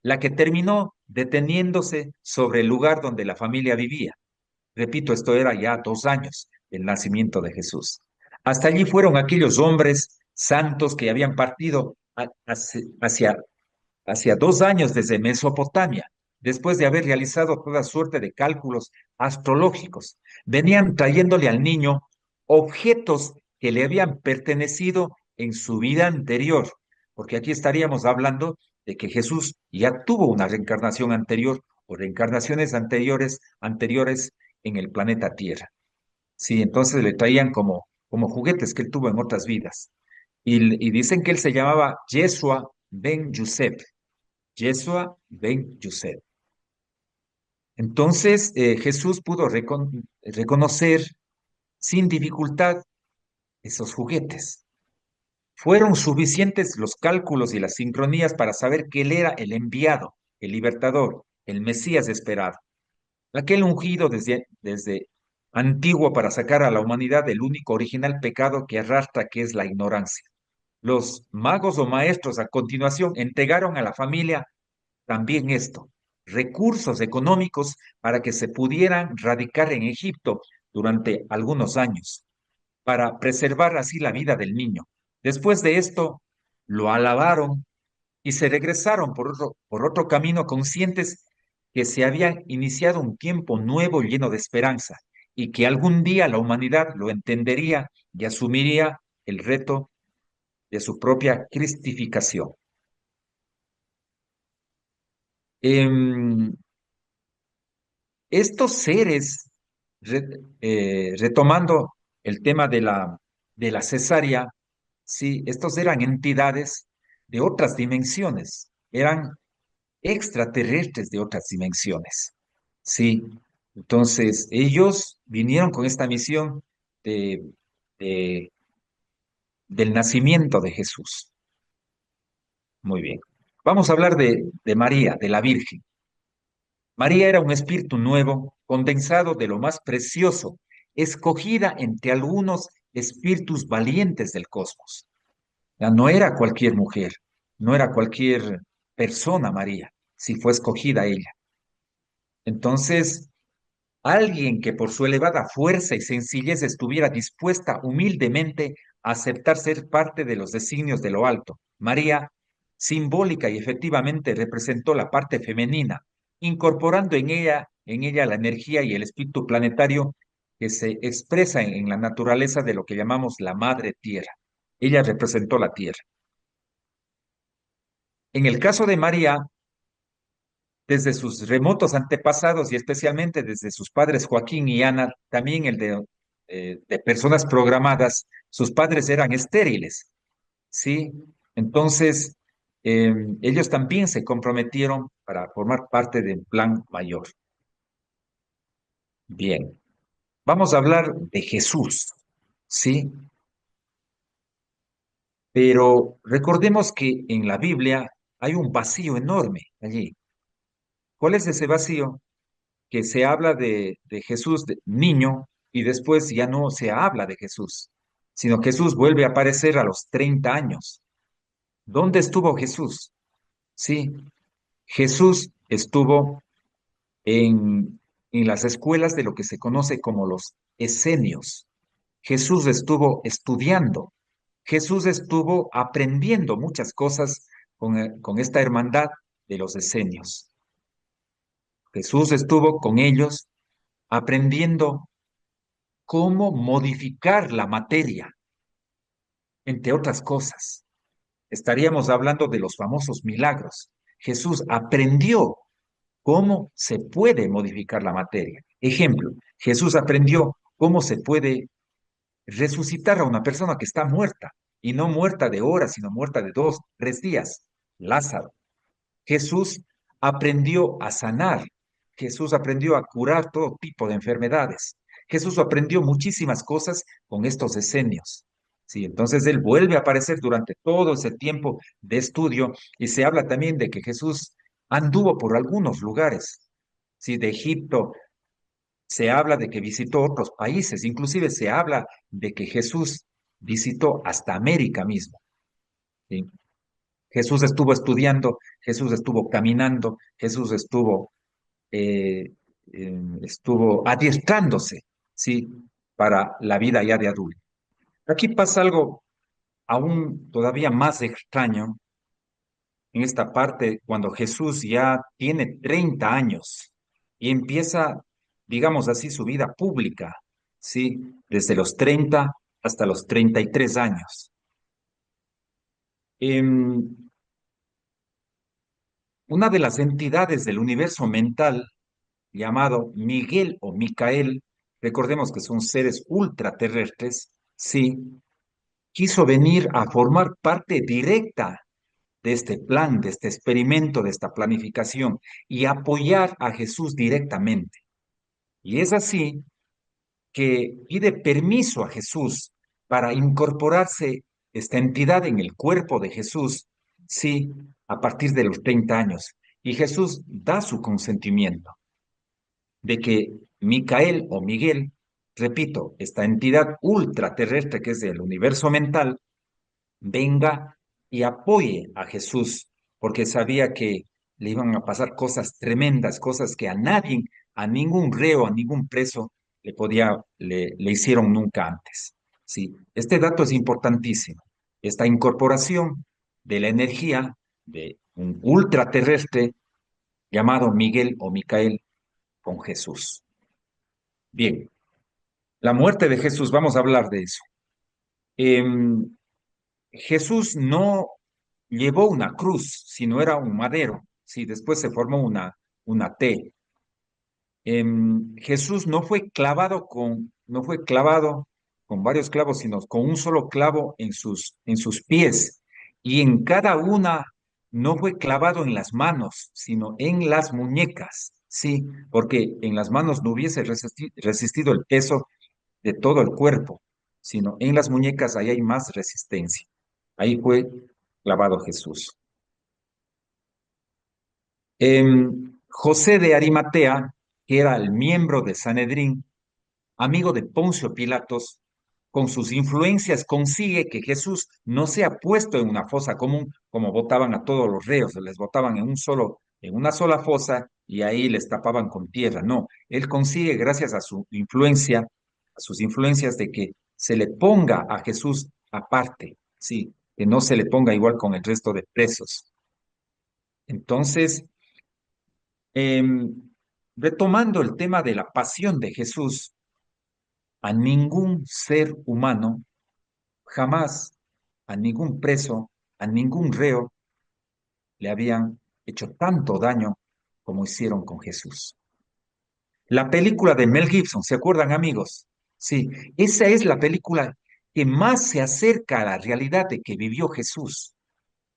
la que terminó deteniéndose sobre el lugar donde la familia vivía. Repito, esto era ya 2 años del nacimiento de Jesús. Hasta allí fueron aquellos hombres santos que habían partido hacia 2 años desde Mesopotamia, después de haber realizado toda suerte de cálculos astrológicos. Venían trayéndole al niño objetos que le habían pertenecido en su vida anterior, porque aquí estaríamos hablando de que Jesús ya tuvo una reencarnación anterior o reencarnaciones anteriores en el planeta Tierra. Sí, entonces le traían como juguetes que él tuvo en otras vidas. Y dicen que él se llamaba Yeshua ben Yosef. Yeshua ben Yosef. Entonces Jesús pudo reconocer sin dificultad esos juguetes. Fueron suficientes los cálculos y las sincronías para saber que él era el enviado, el libertador, el Mesías esperado, aquel ungido desde antiguo para sacar a la humanidad del único original pecado que arrastra, que es la ignorancia. Los magos o maestros a continuación entregaron a la familia también esto, recursos económicos para que se pudieran radicar en Egipto durante algunos años, para preservar así la vida del niño. Después de esto, lo alabaron y se regresaron por otro camino conscientes que se había iniciado un tiempo nuevo lleno de esperanza y que algún día la humanidad lo entendería y asumiría el reto de su propia cristificación. Em, Estos seres, retomando el tema de la cesárea, sí, estos eran entidades de otras dimensiones, eran extraterrestres de otras dimensiones, sí. Entonces, ellos vinieron con esta misión de, de- del nacimiento de Jesús. Muy bien. Vamos a hablar de María, de la Virgen. María era un espíritu nuevo, condensado de lo más precioso, escogida entre algunos espíritus valientes del cosmos. Ya no era cualquier mujer, no era cualquier persona, María, si fue escogida ella. Entonces, alguien que por su elevada fuerza y sencillez estuviera dispuesta humildemente a aceptar ser parte de los designios de lo alto. María, simbólica y efectivamente, representó la parte femenina, incorporando en ella la energía y el espíritu planetario que se expresa en la naturaleza de lo que llamamos la madre tierra. Ella representó la tierra. En el caso de María, desde sus remotos antepasados y especialmente desde sus padres Joaquín y Ana, también de personas programadas, sus padres eran estériles, ¿sí? Entonces, ellos también se comprometieron para formar parte del plan mayor. Bien, vamos a hablar de Jesús, ¿sí? Pero recordemos que en la Biblia hay un vacío enorme allí. ¿Cuál es ese vacío? Que se habla de Jesús de niño y después ya no se habla de Jesús, sino Jesús vuelve a aparecer a los 30 años. ¿Dónde estuvo Jesús? Sí, Jesús estuvo en las escuelas de lo que se conoce como los esenios. Jesús estuvo estudiando. Jesús estuvo aprendiendo muchas cosas con esta hermandad de los esenios. Jesús estuvo con ellos aprendiendo cómo modificar la materia, entre otras cosas. Estaríamos hablando de los famosos milagros. Jesús aprendió cómo se puede modificar la materia. Ejemplo, Jesús aprendió cómo se puede resucitar a una persona que está muerta, y no muerta de horas, sino muerta de 2, 3 días. Lázaro. Jesús aprendió a sanar. Jesús aprendió a curar todo tipo de enfermedades. Jesús aprendió muchísimas cosas con estos decenios. Sí, entonces él vuelve a aparecer durante todo ese tiempo de estudio y se habla también de que Jesús anduvo por algunos lugares. Sí, de Egipto se habla de que visitó otros países, inclusive se habla de que Jesús visitó hasta América mismo. ¿Sí? Jesús estuvo estudiando, Jesús estuvo caminando, Jesús eh, estuvo adiestrándose, ¿sí? Para la vida ya de adulto. Aquí pasa algo aún todavía más extraño en esta parte cuando Jesús ya tiene 30 años y empieza, digamos así, su vida pública, ¿sí? Desde los 30 hasta los 33 años. Em, una de las entidades del universo mental llamado Miguel o Micael, recordemos que son seres ultraterrestres, sí, quiso venir a formar parte directa de este plan, de este experimento, de esta planificación y apoyar a Jesús directamente. Y es así que pide permiso a Jesús para incorporarse esta entidad en el cuerpo de Jesús, sí, a partir de los 30 años. Y Jesús da su consentimiento de que Micael o Miguel, repito, esta entidad ultraterrestre que es del universo mental, venga y apoye a Jesús, porque sabía que le iban a pasar cosas tremendas, cosas que a nadie, a ningún reo, a ningún preso le hicieron nunca antes. Sí, este dato es importantísimo. Esta incorporación de la energía de un ultraterrestre llamado Miguel o Micael con Jesús. Bien, la muerte de Jesús, vamos a hablar de eso. Em, Jesús no llevó una cruz, sino era un madero. Sí, después se formó una T. Jesús no fue clavado con varios clavos, sino con un solo clavo en sus pies. Y en cada una no fue clavado en las manos, sino en las muñecas. Sí, porque en las manos no hubiese resistido el peso de todo el cuerpo, sino en las muñecas ahí hay más resistencia. Ahí fue clavado Jesús. José de Arimatea, que era el miembro de Sanedrín, amigo de Poncio Pilatos, con sus influencias consigue que Jesús no sea puesto en una fosa común como votaban a todos los reos, les votaban en una sola fosa y ahí les tapaban con tierra. No, él consigue gracias a su influencia, a sus influencias de que se le ponga a Jesús aparte, sí, que no se le ponga igual con el resto de presos. Entonces, retomando el tema de la pasión de Jesús, a ningún ser humano, jamás, a ningún preso, a ningún reo, le habían hecho tanto daño como hicieron con Jesús. La película de Mel Gibson, ¿se acuerdan, amigos? Sí, esa es la película que más se acerca a la realidad de que vivió Jesús.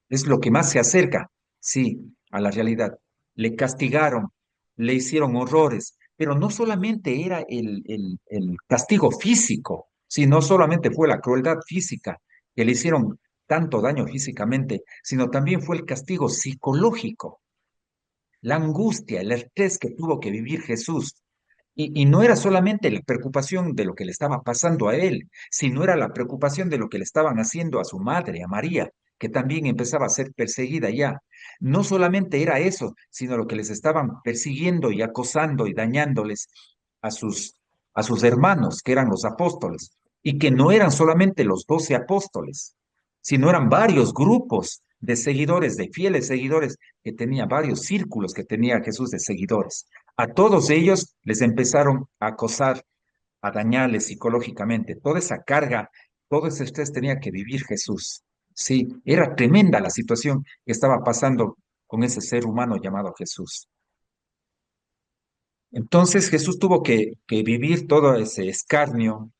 Es lo que más se acerca, sí, a la realidad. Le castigaron, le hicieron horrores, pero no solamente era el castigo físico, sí, no solamente fue la crueldad física que le hicieron tanto daño físicamente, sino también fue el castigo psicológico, la angustia, el estrés que tuvo que vivir Jesús. Y no era solamente la preocupación de lo que le estaba pasando a él, sino era la preocupación de lo que le estaban haciendo a su madre, a María, que también empezaba a ser perseguida ya. No solamente era eso, sino lo que les estaban persiguiendo y acosando y dañándoles a a sus hermanos, que eran los apóstoles, y que no eran solamente los 12 apóstoles, sino eran varios grupos de seguidores, de fieles seguidores, que tenía varios círculos que tenía Jesús de seguidores. A todos ellos les empezaron a acosar, a dañarles psicológicamente. Toda esa carga, todo ese estrés tenía que vivir Jesús. Sí, era tremenda la situación que estaba pasando con ese ser humano llamado Jesús. Entonces Jesús tuvo que vivir todo ese escarnio,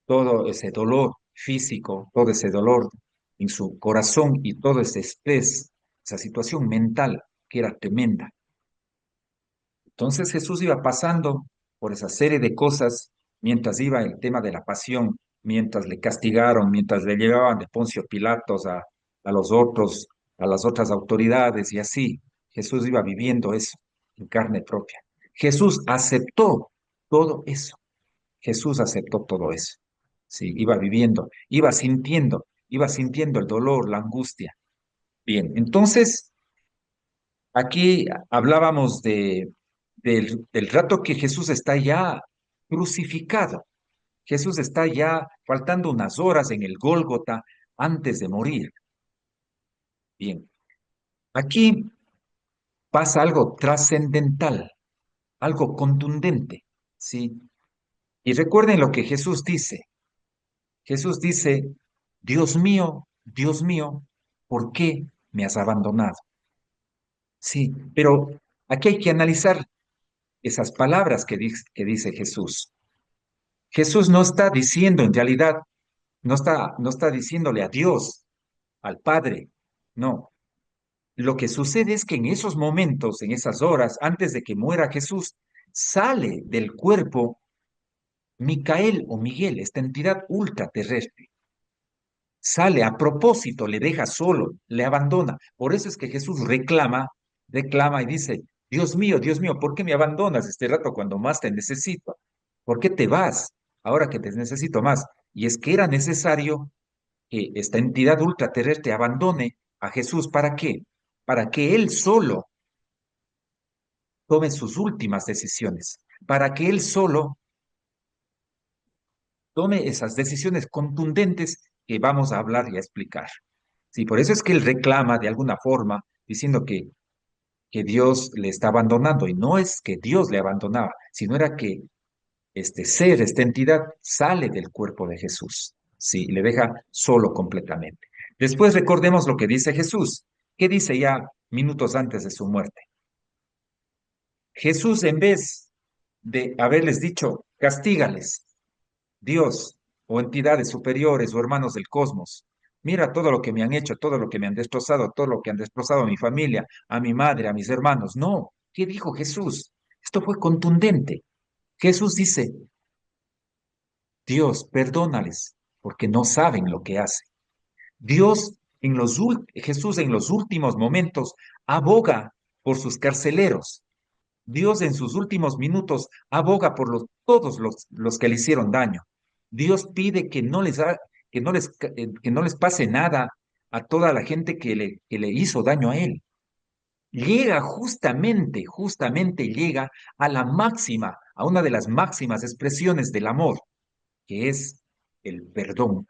todo ese dolor físico, todo ese dolor en su corazón y todo ese estrés, esa situación mental que era tremenda. Entonces Jesús iba pasando por esa serie de cosas mientras iba el tema de la pasión, mientras le castigaron, mientras le llevaban de Poncio Pilatos a los otros, a las otras autoridades y así. Jesús iba viviendo eso en carne propia. Jesús aceptó todo eso. Jesús aceptó todo eso. Sí, iba viviendo, iba sintiendo el dolor, la angustia. Bien, entonces aquí hablábamos del rato que Jesús está ya crucificado. Jesús está ya faltando unas horas en el Gólgota antes de morir. Bien, aquí pasa algo trascendental, algo contundente, ¿sí? Y recuerden lo que Jesús dice. Jesús dice, Dios mío, ¿por qué me has abandonado? Sí, pero aquí hay que analizar esas palabras que dice Jesús. Jesús no está diciendo en realidad, no está diciéndole a Dios, al Padre, no. Lo que sucede es que en esos momentos, en esas horas, antes de que muera Jesús, sale del cuerpo Micael o Miguel, esta entidad ultraterrestre. Sale a propósito, le deja solo, le abandona. Por eso es que Jesús reclama y dice, Dios mío, ¿por qué me abandonas este rato cuando más te necesito? ¿Por qué te vas ahora que te necesito más? Y es que era necesario que esta entidad ultraterrestre abandone a Jesús. ¿Para qué? Para que él solo tome sus últimas decisiones, para que él solo tome esas decisiones contundentes que vamos a hablar y a explicar. Sí, por eso es que él reclama de alguna forma, diciendo que Dios le está abandonando. Y no es que Dios le abandonaba, sino era que este ser, esta entidad, sale del cuerpo de Jesús, ¿sí? Y le deja solo completamente. Después recordemos lo que dice Jesús. ¿Qué dice ya minutos antes de su muerte? Jesús, en vez de haberles dicho, castígales, Dios o entidades superiores o hermanos del cosmos, mira todo lo que me han hecho, todo lo que me han destrozado, todo lo que han destrozado a mi familia, a mi madre, a mis hermanos. No, ¿qué dijo Jesús? Esto fue contundente. Jesús dice, Dios, perdónales, porque no saben lo que hacen. Dios, Jesús en los últimos momentos aboga por sus carceleros. Dios en sus últimos minutos aboga por todos los que le hicieron daño. Dios pide que no les pase nada a toda la gente que le hizo daño a él. Llega justamente llega a la máxima, a una de las máximas expresiones del amor, que es el perdón.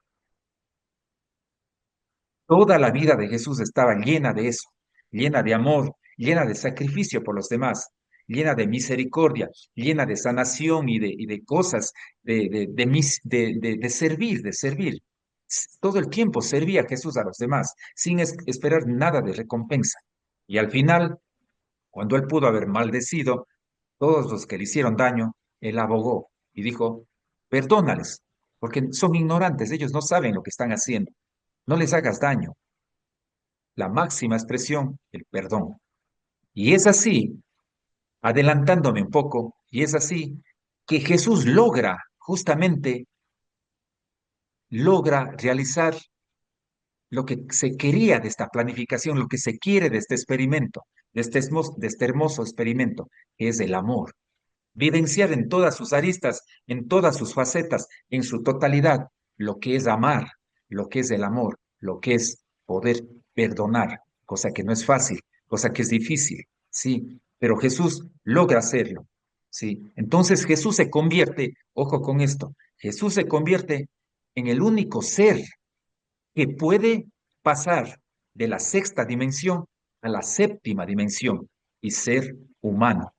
Toda la vida de Jesús estaba llena de eso, llena de amor, llena de sacrificio por los demás, llena de misericordia, llena de sanación y de cosas, de servir, de servir. Todo el tiempo servía Jesús a los demás, sin esperar nada de recompensa. Y al final, cuando él pudo haber maldecido todos los que le hicieron daño, él abogó y dijo, perdónales, porque son ignorantes, ellos no saben lo que están haciendo. No les hagas daño. La máxima expresión, el perdón. Y es así, adelantándome un poco, y es así que Jesús logra realizar lo que se quería de esta planificación, lo que se quiere de este experimento, de este hermoso experimento, que es el amor. Vivenciar en todas sus aristas, en todas sus facetas, en su totalidad, lo que es amar, lo que es el amor, lo que es poder perdonar, cosa que no es fácil, cosa que es difícil, sí, pero Jesús logra hacerlo, sí. Entonces Jesús se convierte, ojo con esto, Jesús se convierte en el único ser que puede pasar de la sexta dimensión a la séptima dimensión y ser humano.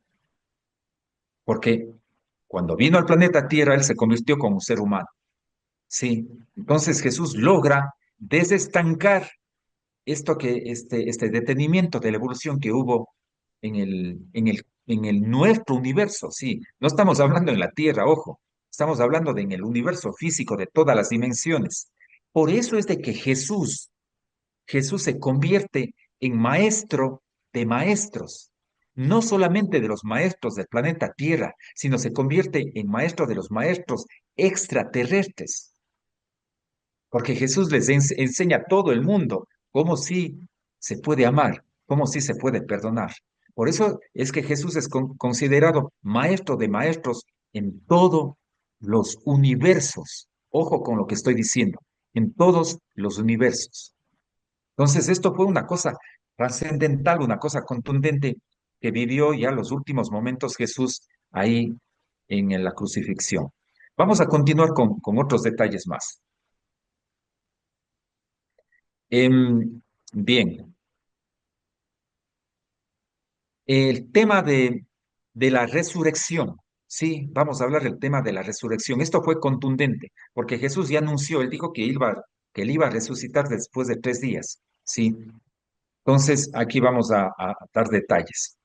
Porque cuando vino al planeta Tierra, él se convirtió como un ser humano. Sí, entonces Jesús logra desestancar este detenimiento de la evolución que hubo en el nuestro universo. Sí, no estamos hablando en la Tierra, ojo, estamos hablando en el universo físico de todas las dimensiones. Por eso es de que Jesús se convierte en maestro de maestros, no solamente de los maestros del planeta Tierra, sino se convierte en maestro de los maestros extraterrestres, porque Jesús les enseña a todo el mundo cómo sí se puede amar, cómo sí se puede perdonar. Por eso es que Jesús es considerado maestro de maestros en todos los universos. Ojo con lo que estoy diciendo, en todos los universos. Entonces, esto fue una cosa trascendental, una cosa contundente que vivió ya los últimos momentos Jesús ahí en la crucifixión. Vamos a continuar con otros detalles más. Bien, el tema de la resurrección, sí, vamos a hablar del tema de la resurrección. Esto fue contundente, porque Jesús ya anunció, él dijo que él iba a resucitar después de 3 días, sí. Entonces, aquí vamos a dar detalles.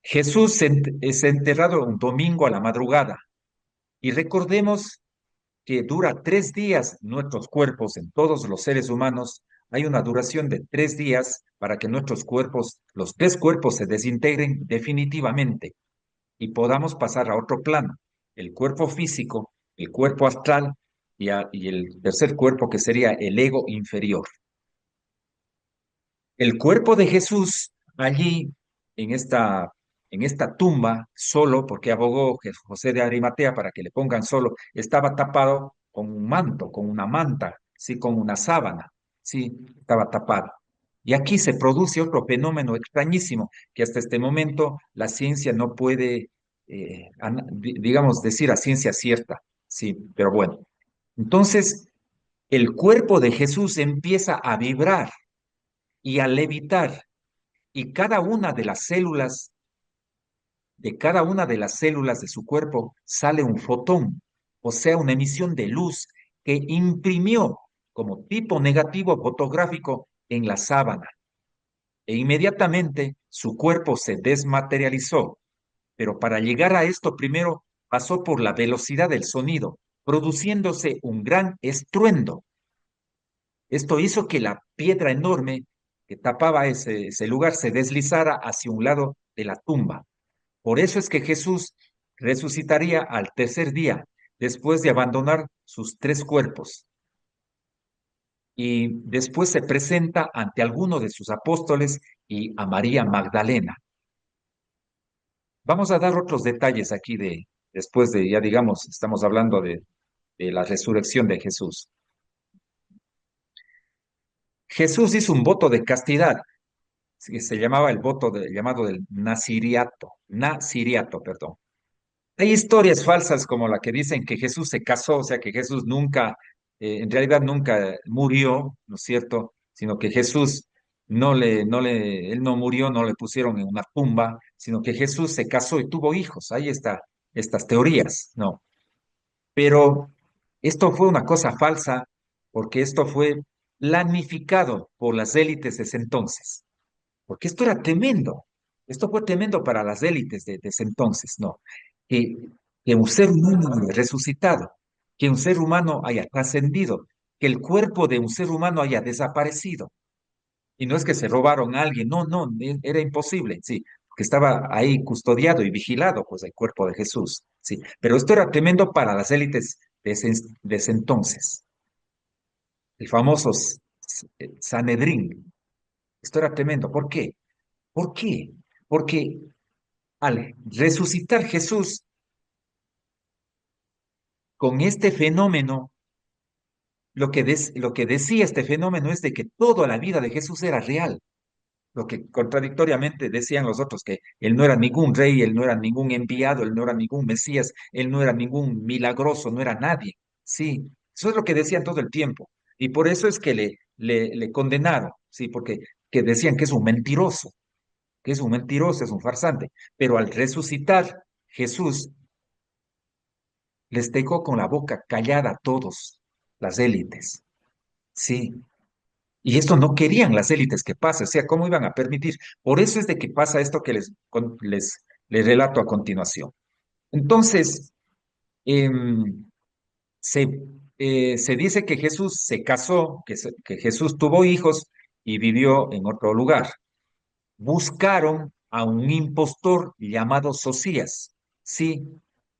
Jesús es enterrado un domingo a la madrugada y recordemos que dura 3 días nuestros cuerpos en todos los seres humanos. Hay una duración de 3 días para que nuestros cuerpos, los 3 cuerpos se desintegren definitivamente y podamos pasar a otro plano, el cuerpo físico, el cuerpo astral y el tercer cuerpo que sería el ego inferior. El cuerpo de Jesús allí en en esta tumba, solo, porque abogó José de Arimatea para que le pongan solo, estaba tapado con un manto, con una manta, sí, con una sábana, sí, estaba tapado. Y aquí se produce otro fenómeno extrañísimo que hasta este momento la ciencia no puede, digamos, decir a ciencia cierta, sí, pero bueno. Entonces, el cuerpo de Jesús empieza a vibrar y a levitar y cada una de las células, de cada una de las células de su cuerpo sale un fotón, o sea, una emisión de luz que imprimió como tipo negativo fotográfico en la sábana. E inmediatamente su cuerpo se desmaterializó. Pero para llegar a esto primero pasó por la velocidad del sonido, produciéndose un gran estruendo. Esto hizo que la piedra enorme que tapaba ese lugar se deslizara hacia un lado de la tumba. Por eso es que Jesús resucitaría al tercer día, después de abandonar sus tres cuerpos. Y después se presenta ante alguno de sus apóstoles y a María Magdalena. Vamos a dar otros detalles aquí después de, ya digamos, estamos hablando de la resurrección de Jesús. Jesús hizo un voto de castidad, que se llamaba el llamado del naziriato, perdón. Hay historias falsas como la que dicen que Jesús se casó, o sea, que Jesús nunca, en realidad nunca murió, ¿no es cierto? Sino que Jesús él no murió, no le pusieron en una tumba, sino que Jesús se casó y tuvo hijos. Ahí está, estas teorías, ¿no? Pero esto fue una cosa falsa porque esto fue planificado por las élites de ese entonces, porque esto era tremendo. Esto fue tremendo para las élites de ese entonces, ¿no? Que, que un ser humano haya resucitado, que un ser humano haya trascendido, que el cuerpo de un ser humano haya desaparecido. Y no es que se robaron a alguien, no, no, era imposible, sí, que estaba ahí custodiado y vigilado, pues, el cuerpo de Jesús, sí. Pero esto era tremendo para las élites de ese entonces, el famoso Sanedrín. Esto era tremendo. ¿Por qué? ¿Por qué? Porque al resucitar Jesús con este fenómeno, lo que decía este fenómeno es de que toda la vida de Jesús era real. Lo que contradictoriamente decían los otros, que él no era ningún rey, él no era ningún enviado, él no era ningún Mesías, él no era ningún milagroso, no era nadie. Sí, eso es lo que decían todo el tiempo. Y por eso es que le condenaron, sí, porque que decían que es un mentiroso, que es un mentiroso, es un farsante. Pero al resucitar Jesús, les dejó con la boca callada a todos, las élites. Sí, y esto no querían las élites que pase, o sea, ¿cómo iban a permitir? Por eso es de que pasa esto que les relato a continuación. Entonces, em, se, se dice que Jesús se casó, que Jesús tuvo hijos y vivió en otro lugar. Buscaron a un impostor llamado Socias, sí,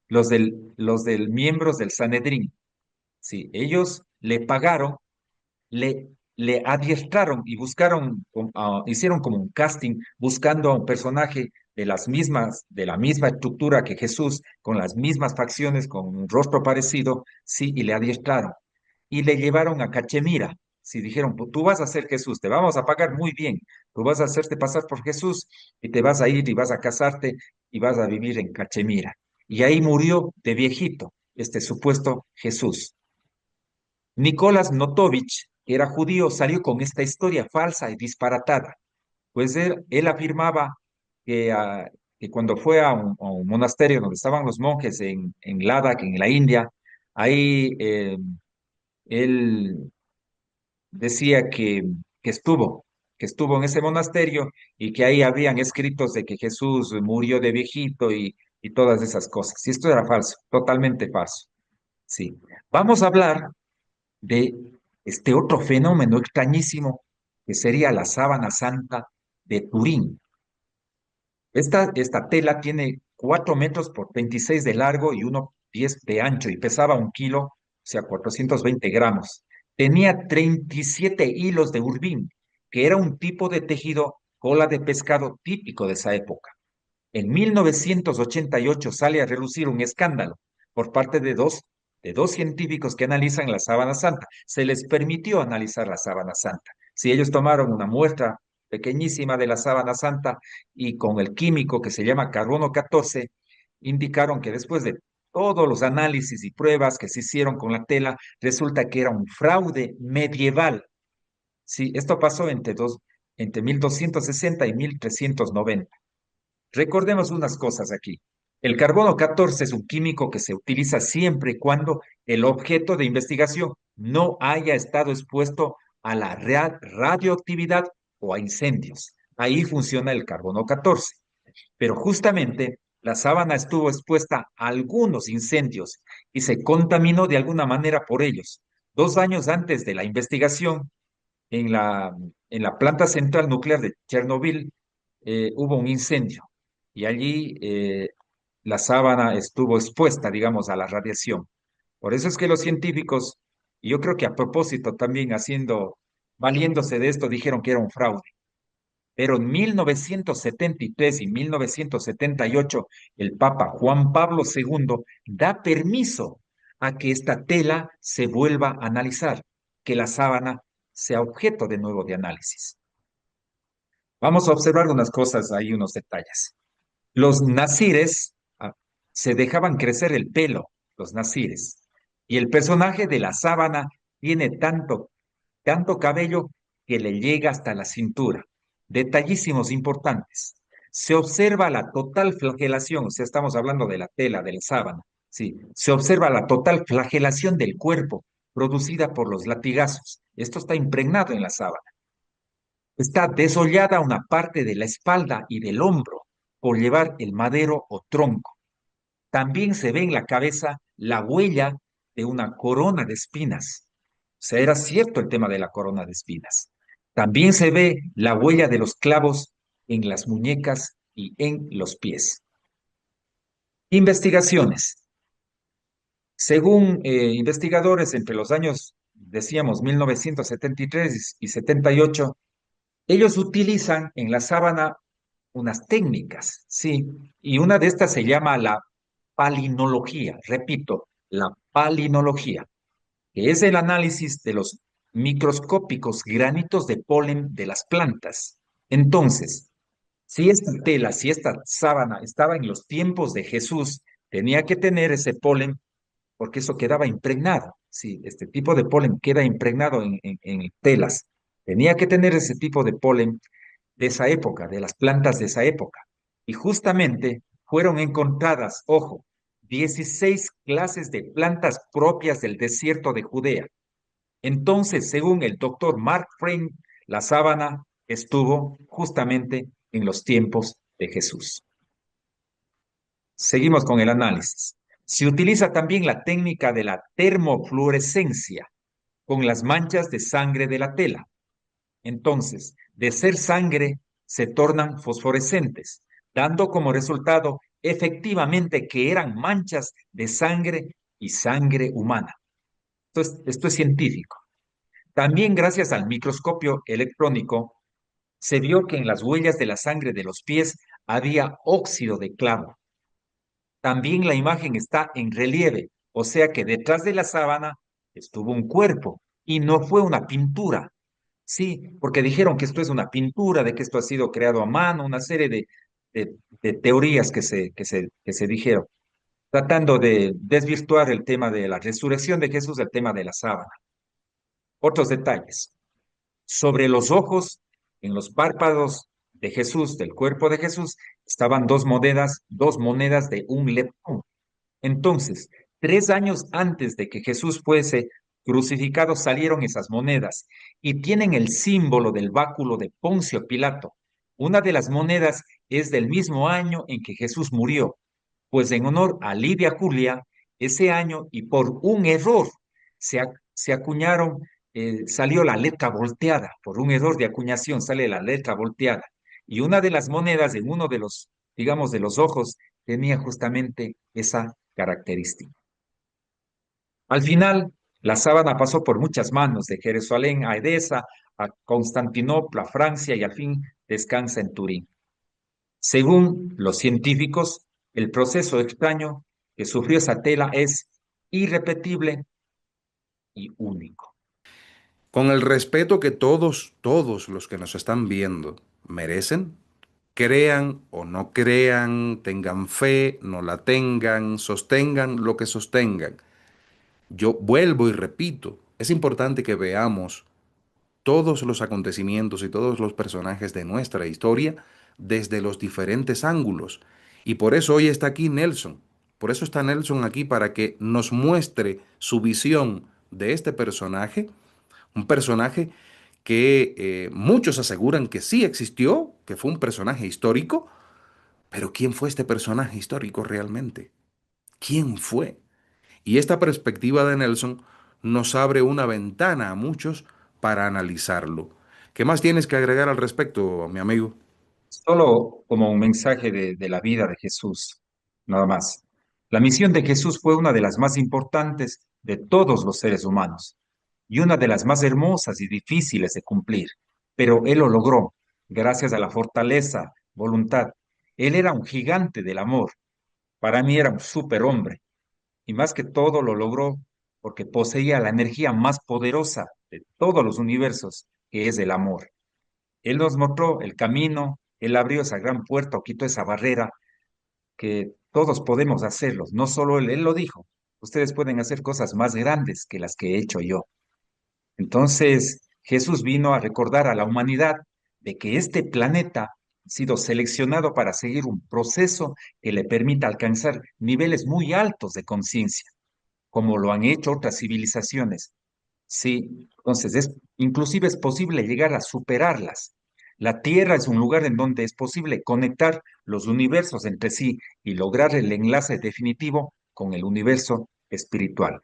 los del miembros del Sanedrín, sí, ellos le pagaron, le, le adiestraron y buscaron, hicieron como un casting buscando a un personaje de la misma estructura que Jesús, con las mismas facciones, con un rostro parecido, sí, y le adiestraron. Y le llevaron a Cachemira. Sí, dijeron: Tú vas a ser Jesús, te vamos a pagar muy bien, tú vas a hacerte pasar por Jesús y te vas a ir y vas a casarte y vas a vivir en Cachemira. Y ahí murió de viejito este supuesto Jesús. Nicolás Notovich, que era judío, salió con esta historia falsa y disparatada, pues él afirmaba que, que cuando fue a un monasterio donde estaban los monjes en Ladakh, en la India, ahí él decía que estuvo en ese monasterio y que ahí habían escritos de que Jesús murió de viejito y todas esas cosas. Y esto era falso, totalmente falso. Sí. Vamos a hablar de este otro fenómeno extrañísimo que sería la sábana santa de Turín. Esta tela tiene 4 metros por 26 de largo y 1,10 de ancho y pesaba 1 kilo, o sea, 420 gramos. Tenía 37 hilos de urbín, que era un tipo de tejido cola de pescado típico de esa época. En 1988 sale a relucir un escándalo por parte de dos científicos que analizan la sábana santa. Se les permitió analizar la sábana santa. Si ellos tomaron una muestra pequeñísima de la sábana santa y con el químico que se llama carbono 14, indicaron que después de todos los análisis y pruebas que se hicieron con la tela, resulta que era un fraude medieval. Sí, esto pasó entre 1260 y 1390. Recordemos unas cosas aquí. El carbono 14 es un químico que se utiliza siempre y cuando el objeto de investigación no haya estado expuesto a la radioactividad o a incendios. Ahí funciona el carbono 14. Pero justamente la sábana estuvo expuesta a algunos incendios y se contaminó de alguna manera por ellos. 2 años antes de la investigación, en la planta central nuclear de Chernobyl, hubo un incendio y allí la sábana estuvo expuesta, digamos, a la radiación. Por eso es que los científicos, y yo creo que a propósito también valiéndose de esto, dijeron que era un fraude. Pero en 1973 y 1978, el Papa Juan Pablo II da permiso a que esta tela se vuelva a analizar, que la sábana sea objeto de nuevo de análisis. Vamos a observar unas cosas ahí, unos detalles. Los nazires se dejaban crecer el pelo, los nazires, y el personaje de la sábana tiene tanto cabello que le llega hasta la cintura. Detallísimos importantes. Se observa la total flagelación, o sea, estamos hablando de la tela, de la sábana, sí. Se observa la total flagelación del cuerpo producida por los latigazos. Esto está impregnado en la sábana. Está desollada una parte de la espalda y del hombro por llevar el madero o tronco. También se ve en la cabeza la huella de una corona de espinas. O sea, era cierto el tema de la corona de espinas. También se ve la huella de los clavos en las muñecas y en los pies. Investigaciones. Según investigadores, entre los años, decíamos, 1973 y 78, ellos utilizan en la sábana unas técnicas, ¿sí? Y una de estas se llama la palinología, repito, la palinología, que es el análisis de los microscópicos granitos de polen de las plantas. Entonces, si esta tela, si esta sábana estaba en los tiempos de Jesús, tenía que tener ese polen porque eso quedaba impregnado. Sí, este tipo de polen queda impregnado en telas. Tenía que tener ese tipo de polen de esa época, de las plantas de esa época. Y justamente fueron encontradas, ojo, 16 clases de plantas propias del desierto de Judea. Entonces, según el doctor Mark Frame, la sábana estuvo justamente en los tiempos de Jesús. Seguimos con el análisis. Se utiliza también la técnica de la termofluorescencia con las manchas de sangre de la tela. Entonces, de ser sangre, se tornan fosforescentes, dando como resultado efectivamente que eran manchas de sangre y sangre humana. Esto es científico. También gracias al microscopio electrónico, se vio que en las huellas de la sangre de los pies había óxido de clavo. También la imagen está en relieve, o sea que detrás de la sábana estuvo un cuerpo y no fue una pintura. Sí, porque dijeron que esto es una pintura, de que esto ha sido creado a mano, una serie de teorías que se dijeron, tratando de desvirtuar el tema de la resurrección de Jesús, el tema de la sábana. Otros detalles. Sobre los ojos, en los párpados de Jesús, del cuerpo de Jesús, estaban dos monedas de un lepón. Entonces, 3 años antes de que Jesús fuese crucificado, salieron esas monedas y tienen el símbolo del báculo de Poncio Pilato. Una de las monedas es del mismo año en que Jesús murió, pues en honor a Livia Julia, ese año y por un error se acuñaron, salió la letra volteada, por un error de acuñación sale la letra volteada. Y una de las monedas en uno de los, digamos, de los ojos tenía justamente esa característica. Al final, la sábana pasó por muchas manos, de Jerusalén a Edesa, a Constantinopla, Francia y al fin descansa en Turín. Según los científicos, el proceso extraño que sufrió esa tela es irrepetible y único. Con el respeto que todos los que nos están viendo merecen, crean o no crean, tengan fe, no la tengan, sostengan lo que sostengan. Yo vuelvo y repito, es importante que veamos todos los acontecimientos y todos los personajes de nuestra historia desde los diferentes ángulos. Y por eso hoy está aquí Nelson. Por eso está Nelson aquí para que nos muestre su visión de este personaje, un personaje que muchos aseguran que sí existió, que fue un personaje histórico, pero ¿quién fue este personaje histórico realmente? ¿Quién fue? Y esta perspectiva de Nelson nos abre una ventana a muchos para analizarlo. ¿Qué más tienes que agregar al respecto, mi amigo? Solo como un mensaje de la vida de Jesús, nada más. La misión de Jesús fue una de las más importantes de todos los seres humanos y una de las más hermosas y difíciles de cumplir, pero Él lo logró gracias a la fortaleza, voluntad. Él era un gigante del amor, para mí era un superhombre y más que todo lo logró porque poseía la energía más poderosa de todos los universos, que es el amor. Él nos mostró el camino, Él abrió esa gran puerta o quitó esa barrera que todos podemos hacerlos, no solo Él lo dijo, ustedes pueden hacer cosas más grandes que las que he hecho yo. Entonces, Jesús vino a recordar a la humanidad de que este planeta ha sido seleccionado para seguir un proceso que le permita alcanzar niveles muy altos de conciencia, como lo han hecho otras civilizaciones. Sí, entonces inclusive es posible llegar a superarlas. La Tierra es un lugar en donde es posible conectar los universos entre sí y lograr el enlace definitivo con el universo espiritual.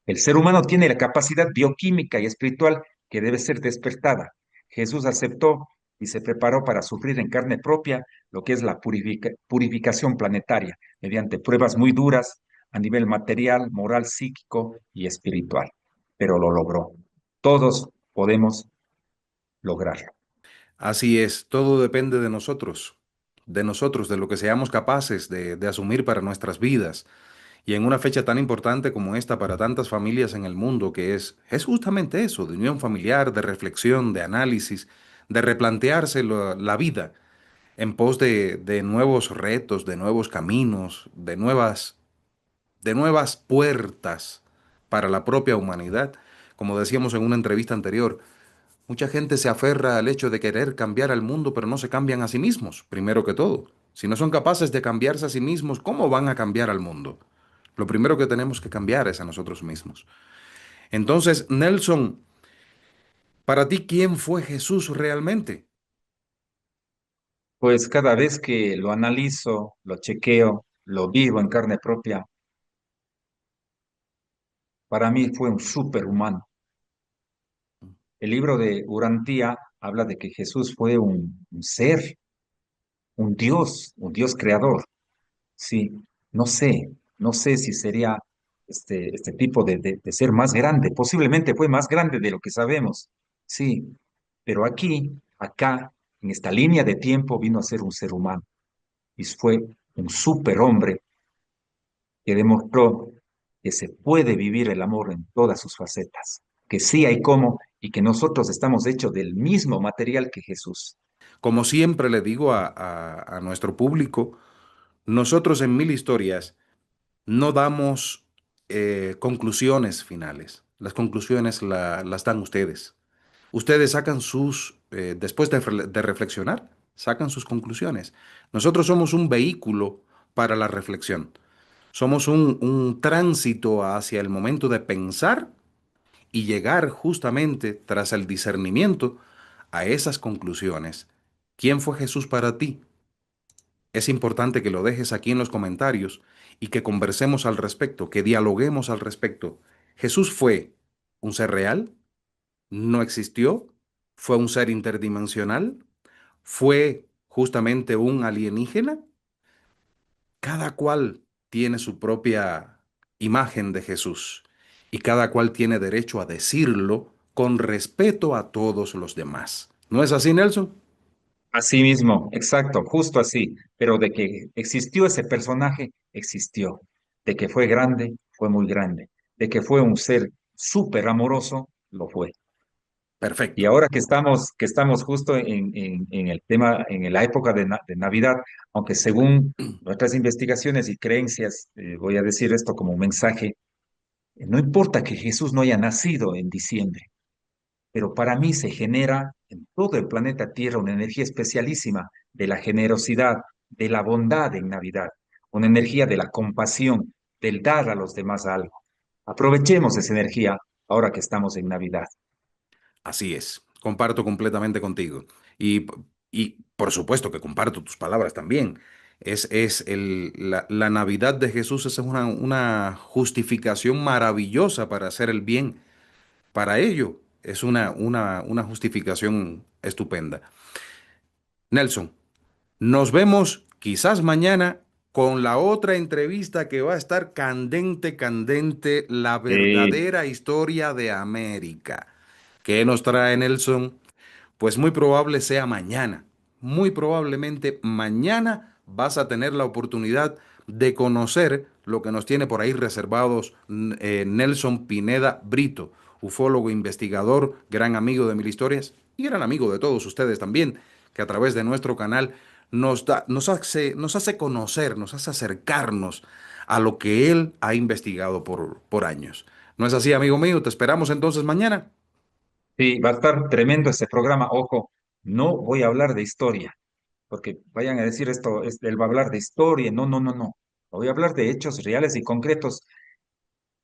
El ser humano tiene la capacidad bioquímica y espiritual que debe ser despertada. Jesús aceptó y se preparó para sufrir en carne propia lo que es la purificación planetaria, mediante pruebas muy duras a nivel material, moral, psíquico y espiritual. Pero lo logró. Todos podemos lograrlo. Así es, todo depende de nosotros, de lo que seamos capaces de asumir para nuestras vidas. Y en una fecha tan importante como esta para tantas familias en el mundo, que es justamente eso, de unión familiar, de reflexión, de análisis, de replantearse la vida en pos de nuevos retos, de nuevos caminos, de nuevas puertas para la propia humanidad. Como decíamos en una entrevista anterior, mucha gente se aferra al hecho de querer cambiar al mundo, pero no se cambian a sí mismos, primero que todo. Si no son capaces de cambiarse a sí mismos, ¿cómo van a cambiar al mundo? Lo primero que tenemos que cambiar es a nosotros mismos. Entonces, Nelson, para ti, ¿quién fue Jesús realmente? Pues cada vez que lo analizo, lo chequeo, lo vivo en carne propia, para mí fue un superhumano. El libro de Urantía habla de que Jesús fue un ser, un Dios creador. Sí, no sé, no sé si sería este tipo de ser más grande. Posiblemente fue más grande de lo que sabemos. Sí, pero acá, en esta línea de tiempo, vino a ser un ser humano y fue un superhombre que demostró que se puede vivir el amor en todas sus facetas, que sí hay cómo y que nosotros estamos hechos del mismo material que Jesús. Como siempre le digo a nuestro público, nosotros en Mil Historias no damos conclusiones finales. Las conclusiones las dan ustedes. Ustedes sacan después de reflexionar, sacan sus conclusiones. Nosotros somos un vehículo para la reflexión. Somos un tránsito hacia el momento de pensar y llegar justamente tras el discernimiento a esas conclusiones. ¿Quién fue Jesús para ti? Es importante que lo dejes aquí en los comentarios y que conversemos al respecto, que dialoguemos al respecto. ¿Jesús fue un ser real? ¿No existió? ¿Fue un ser interdimensional? ¿Fue justamente un alienígena? Cada cual tiene su propia imagen de Jesús y cada cual tiene derecho a decirlo con respeto a todos los demás. ¿No es así, Nelson? Así mismo, exacto, justo así, pero de que existió ese personaje, existió. De que fue grande, fue muy grande. De que fue un ser súper amoroso, lo fue. Y Perfecto. ahora que estamos justo en el tema, en la época de Navidad, aunque según nuestras investigaciones y creencias, voy a decir esto como un mensaje, no importa que Jesús no haya nacido en diciembre, pero para mí se genera en todo el planeta Tierra una energía especialísima de la generosidad, de la bondad en Navidad, una energía de la compasión, del dar a los demás algo. Aprovechemos esa energía ahora que estamos en Navidad. Así es, comparto completamente contigo. Y, y por supuesto que comparto tus palabras también. La Navidad de Jesús es una justificación maravillosa para hacer el bien. Para ello es una justificación estupenda. Nelson, nos vemos quizás mañana con la otra entrevista que va a estar candente, candente, la Eh, verdadera historia de América. ¿Qué nos trae Nelson? Pues muy probable sea mañana. Muy probablemente mañana vas a tener la oportunidad de conocer lo que nos tiene por ahí reservados Nelson Pineda Brito, ufólogo, investigador, gran amigo de Mil Historias y gran amigo de todos ustedes también, que a través de nuestro canal nos hace conocer, nos hace acercarnos a lo que él ha investigado por años. ¿No es así, amigo mío? Te esperamos entonces mañana. sí, va a estar tremendo este programa. Ojo, no voy a hablar de historia, porque vayan a decir esto, él va a hablar de historia. No, no, no, no. Voy a hablar de hechos reales y concretos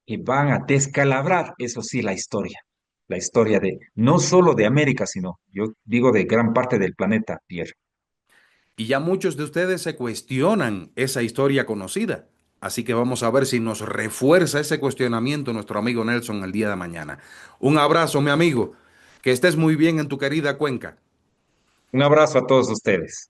que van a descalabrar, eso sí, la historia de, no solo de América, sino, yo digo, de gran parte del planeta Tierra. Y ya muchos de ustedes se cuestionan esa historia conocida. Así que vamos a ver si nos refuerza ese cuestionamiento nuestro amigo Nelson el día de mañana. Un abrazo, mi amigo. Que estés muy bien en tu querida Cuenca. Un abrazo a todos ustedes.